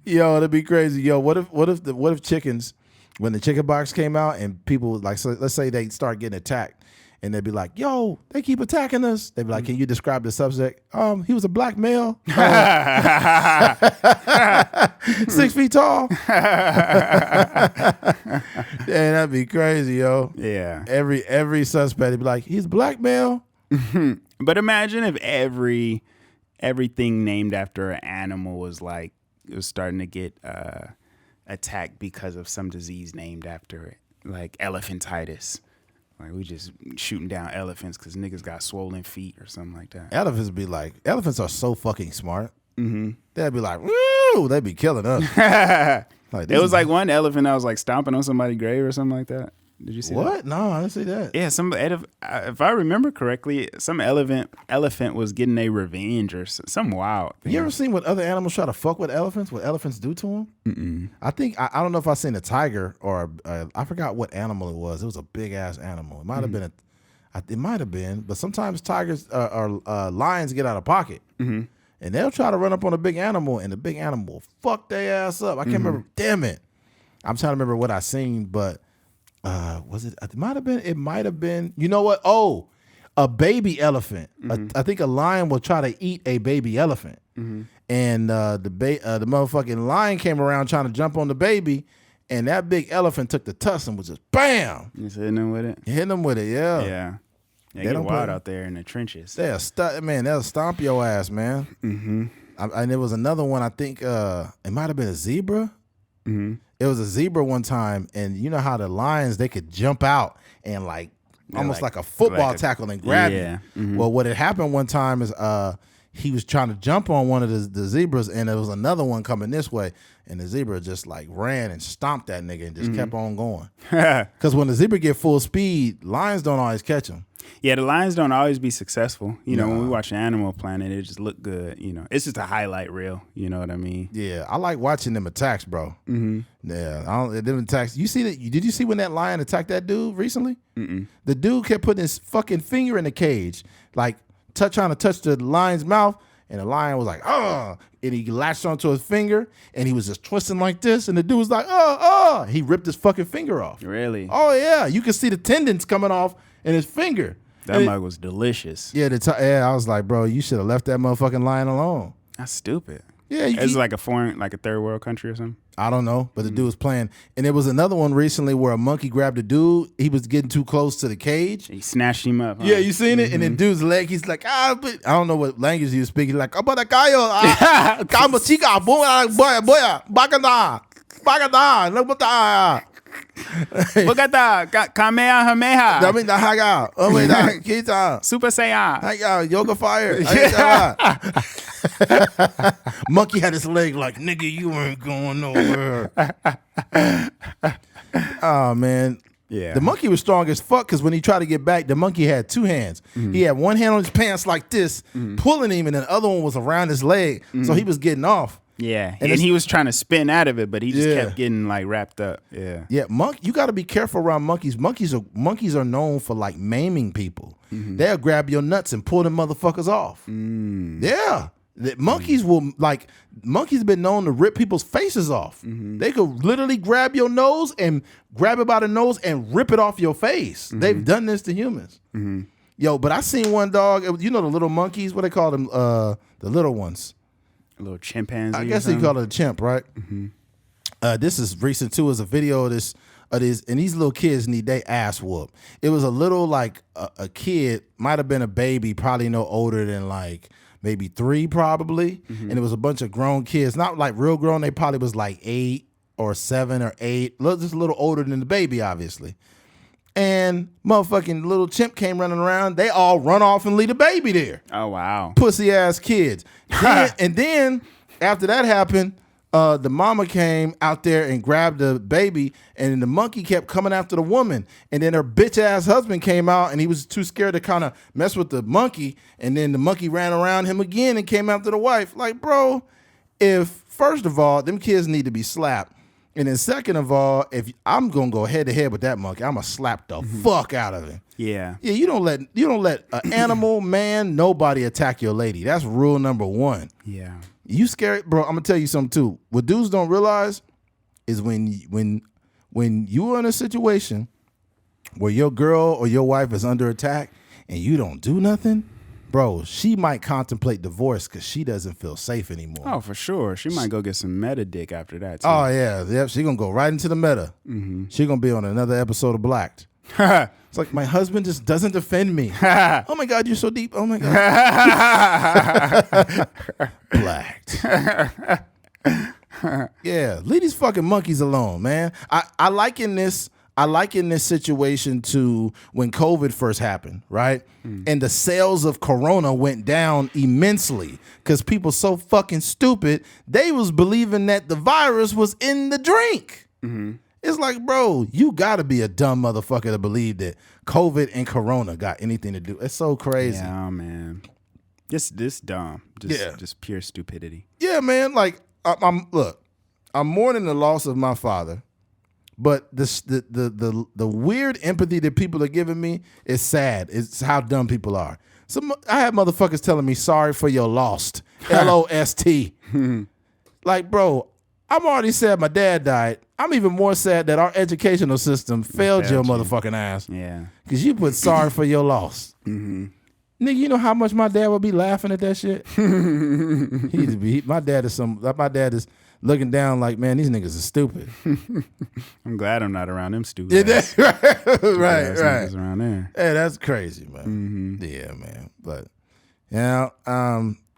Yo, that'd be crazy. Yo, what if chickens, when the chicken box came out and people like, so let's say they start getting attacked. And they'd be like, yo, they keep attacking us. They'd be like, can you describe the subject? He was a black male. 6 feet tall. Yeah, that'd be crazy, yo. Yeah. Every suspect would be like, he's a black male. But imagine if every everything named after an animal was like, it was starting to get attacked because of some disease named after it, like elephantitis. Like we just shooting down elephants because niggas got swollen feet or something like that. Elephants are so fucking smart. Mm-hmm. They'd be like, woo, they'd be killing us. Like, it was like one elephant that was like stomping on somebody's grave or something like that. Did you see that? What? No, I didn't see that. Yeah, if I remember correctly, some elephant was getting a revenge or some wild thing. You ever seen what other animals try to fuck with elephants? What elephants do to them? Mm-mm. I think I don't know if I seen a tiger or I forgot what animal it was. It was a big ass animal. It might have been it might have been, but sometimes tigers or lions get out of pocket. Mm-hmm. And they'll try to run up on a big animal, and the big animal will fuck their ass up. I can't remember. Damn it. I'm trying to remember what I seen, but was it? It might have been. You know what? Oh, a baby elephant. I think a lion will try to eat a baby elephant. Mm-hmm. And the motherfucking lion came around trying to jump on the baby, and that big elephant took the tusk and was just bam. You hitting him with it? Hitting him with it, yeah. Yeah. They get wild out there in the trenches. They'll stomp your ass, man. Mm-hmm. And there was another one, I think it might have been a zebra. Mm-hmm. It was a zebra one time, and you know how the lions, they could jump out and almost like a football tackle and grab you. Mm-hmm. Well, what had happened one time is he was trying to jump on one of the zebras, and there was another one coming this way, and the zebra just like ran and stomped that nigga and just kept on going. Because when the zebra get full speed, lions don't always catch them. Yeah, the lions don't always be successful. You know, when we watch Animal Planet, it just look good. You know, it's just a highlight reel. You know what I mean? Yeah, I like watching them attacks, bro. Mm-hmm. Yeah, them attacks. You see that? Did you see when that lion attacked that dude recently? Mm-mm. The dude kept putting his fucking finger in the cage, like trying to touch the lion's mouth, and the lion was like, "Oh!" And he latched onto his finger, and he was just twisting like this, and the dude was like, "Oh!" He ripped his fucking finger off. Really? Oh yeah, you could see the tendons coming off in his finger. That mug was delicious. Yeah, I was like, bro, you should have left that motherfucking lion alone. That's stupid. Yeah, it's like a third world country or something. I don't know, but the dude was playing. And there was another one recently where a monkey grabbed a dude. He was getting too close to the cage. He snatched him up. Huh? Yeah, you seen it? And then dude's leg, he's like, but I don't know what language he was speaking. He's like, bagada, Kamehameha. Super Saiyan. Yoga fire. Monkey had his leg like, nigga, you ain't going nowhere. Oh, man. Yeah. The monkey was strong as fuck because when he tried to get back, the monkey had two hands. Mm-hmm. He had one hand on his pants like this, pulling him, and then the other one was around his leg. So he was getting off. Yeah, and he was trying to spin out of it, but he just kept getting like wrapped up. Yeah, you got to be careful around monkeys. Monkeys are known for like maiming people. Mm-hmm. They'll grab your nuts and pull them motherfuckers off. Yeah, monkeys monkeys have been known to rip people's faces off. Mm-hmm. They could literally grab your nose and grab it by the nose and rip it off your face. Mm-hmm. They've done this to humans. Mm-hmm. Yo, but I seen one dog. You know the little monkeys? What they call them? The little ones. A little chimpanzee. I guess they call it a chimp, right? Mm-hmm. This is recent too. Is a video of this, and these little kids need their ass whooped. It was a little like a kid, might have been a baby, probably no older than like maybe 3, probably, and it was a bunch of grown kids, not like real grown. They probably was like 8 or 7 or 8, just a little older than the baby, obviously. And motherfucking little chimp came running around. They all run off and leave the baby there. Oh, wow. Pussy ass kids. And then after that happened, the mama came out there and grabbed the baby, and the monkey kept coming after the woman. And then her bitch ass husband came out, and he was too scared to kind of mess with the monkey. And then the monkey ran around him again and came after the wife. Like, bro, first of all, them kids need to be slapped. And then second of all, if I'm gonna go head to head with that monkey, I'm gonna slap the fuck out of him. Yeah. Yeah, you don't let an animal, man, nobody attack your lady. That's rule number 1. Yeah. You scared, bro. I'm gonna tell you something too. What dudes don't realize is when you are in a situation where your girl or your wife is under attack and you don't do nothing, bro, she might contemplate divorce because she doesn't feel safe anymore. Oh, for sure. She might go get some meta dick after that, too. Oh, yeah. Yep. She going to go right into the meta. Mm-hmm. She going to be on another episode of Blacked. It's like my husband just doesn't defend me. Oh my God, you're so deep. Oh my God. Blacked. Yeah, leave these fucking monkeys alone, man. I liken this situation to when COVID first happened, right? And the sales of Corona went down immensely because people so fucking stupid, they was believing that the virus was in the drink. It's like, bro, you gotta be a dumb motherfucker to believe that COVID and Corona got anything to do. It's so crazy. Yeah, man. Just this dumb. Just pure stupidity. Yeah, man. Like, I'm mourning the loss of my father, but the weird empathy that people are giving me is sad. It's how dumb people are. So I had motherfuckers telling me sorry for your lost. LOST. Like, bro, I'm already sad my dad died. I'm even more sad that our educational system failed your motherfucking ass. Yeah. Because you put sorry for your loss. Nigga, you know how much my dad would be laughing at that shit? My dad is looking down like, man, these niggas are stupid. I'm glad I'm not around them stupid. Yeah, right. Around there. Hey, that's crazy, man. Yeah, man. But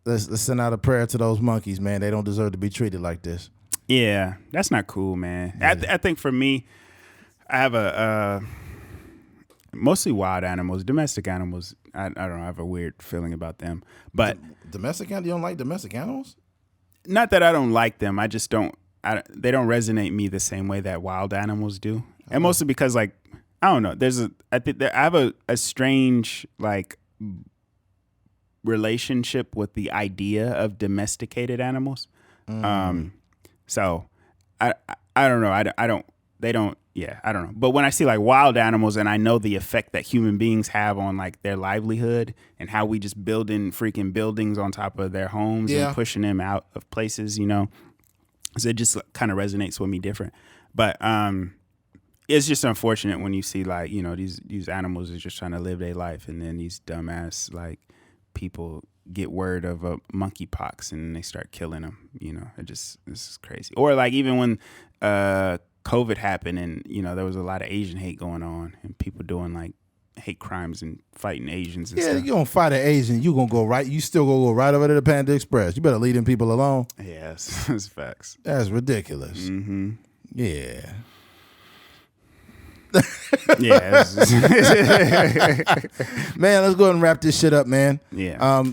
let's send out a prayer to those monkeys, man. They don't deserve to be treated like this. Yeah, that's not cool, man. Yeah. I think for me, I have mostly wild animals, domestic animals. I don't know. I have a weird feeling about them. But domestic animals? You don't like domestic animals? Not that I don't like them. I just don't. They don't resonate me the same way that wild animals do. And mostly because, like, I don't know. I have a strange like relationship with the idea of domesticated animals. So I don't know. I don't know. But when I see like wild animals and I know the effect that human beings have on like their livelihood and how we just building freaking buildings on top of their homes and pushing them out of places, you know, so it just kind of resonates with me different. But it's just unfortunate when you see like, you know, these animals are just trying to live their life and then these dumbass like people get word of a monkeypox and they start killing them. You know, this is crazy. Or like even when COVID happened and, you know, there was a lot of Asian hate going on and people doing like hate crimes and fighting Asians and stuff. Yeah, you gonna fight an Asian, you still gonna go right over to the Panda Express. You better leave them people alone. Yes, that's facts. That's ridiculous. Yeah. Yeah. Man, let's go ahead and wrap this shit up, man. Yeah.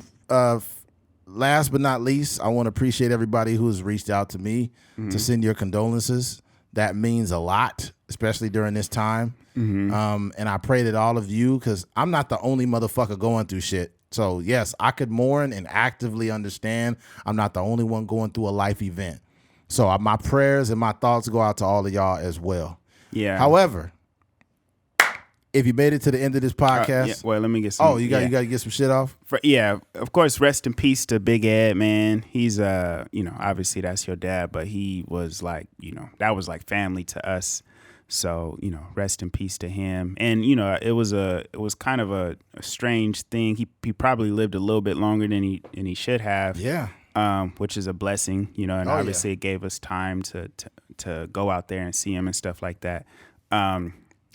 Last but not least, I want to appreciate everybody who's reached out to me to send your condolences. That means a lot, especially during this time. And I pray that all of you, because I'm not the only motherfucker going through shit. So yes, I could mourn and actively understand I'm not the only one going through a life event. So my prayers and my thoughts go out to all of y'all as well. Yeah. However, if you made it to the end of this podcast, well, let me get some. Oh, you got to get some shit off. Of course. Rest in peace to Big Ed, man. He's you know, obviously that's your dad, but he was like, you know, that was like family to us. So, you know, rest in peace to him. And you know, it was kind of a strange thing. He probably lived a little bit longer than he should have. Yeah. Which is a blessing, you know, and obviously it gave us time to go out there and see him and stuff like that.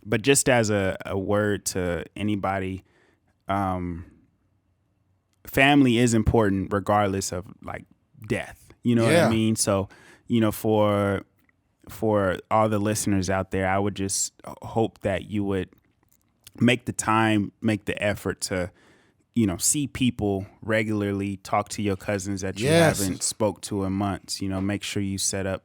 But just as a word to anybody, family is important regardless of like death. You know what I mean? So, you know, for all the listeners out there, I would just hope that you would make the time, make the effort to, you know, see people regularly, talk to your cousins that you haven't spoke to in months, you know, make sure you set up,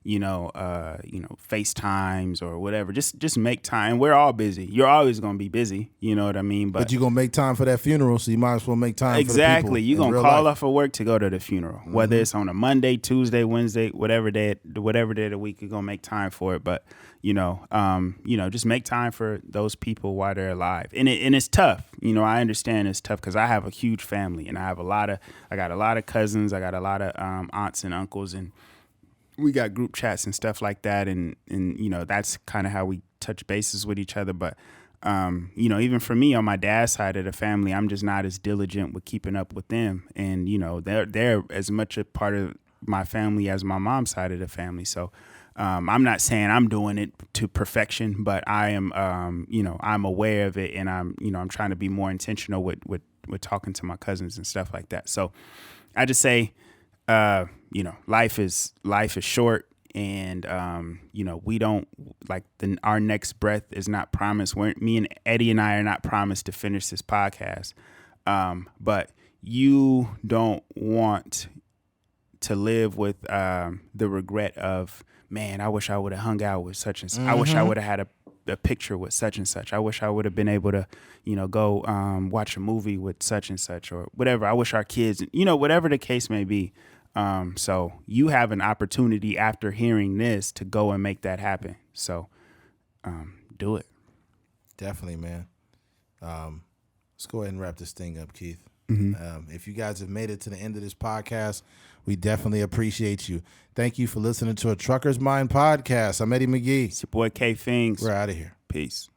you know, FaceTimes or whatever. Just make time. We're all busy. You're always going to be busy. You know what I mean? But you're going to make time for that funeral, so you might as well make time for the people. Exactly. You're going to call off of work to go to the funeral, whether it's on a Monday, Tuesday, Wednesday, whatever day of the week, you're going to make time for it. But, you know, just make time for those people while they're alive. And it's tough. You know, I understand it's tough because I have a huge family and I got a lot of cousins. I got a lot of aunts and uncles, and we got group chats and stuff like that. And you know, that's kind of how we touch bases with each other. But, you know, even for me on my dad's side of the family, I'm just not as diligent with keeping up with them. And, you know, they're as much a part of my family as my mom's side of the family. So, I'm not saying I'm doing it to perfection, but I am, I'm aware of it, and I'm trying to be more intentional with talking to my cousins and stuff like that. So I just say, life is short, and we don't our next breath is not promised. Me and Eddie and I are not promised to finish this podcast, but you don't want to live with the regret of, man, I wish I would have hung out with such and such. I wish I would have had a picture with such and such. I wish I would have been able to, go watch a movie with such and such, or whatever. I wish our kids, whatever the case may be. So you have an opportunity after hearing this to go and make that happen. So do it. Definitely, man. Let's go ahead and wrap this thing up, Keith. If you guys have made it to the end of this podcast, we definitely appreciate you. Thank you for listening to a Trucker's Mind podcast. I'm Eddie McGee. It's your boy K Fings. We're out of here. Peace.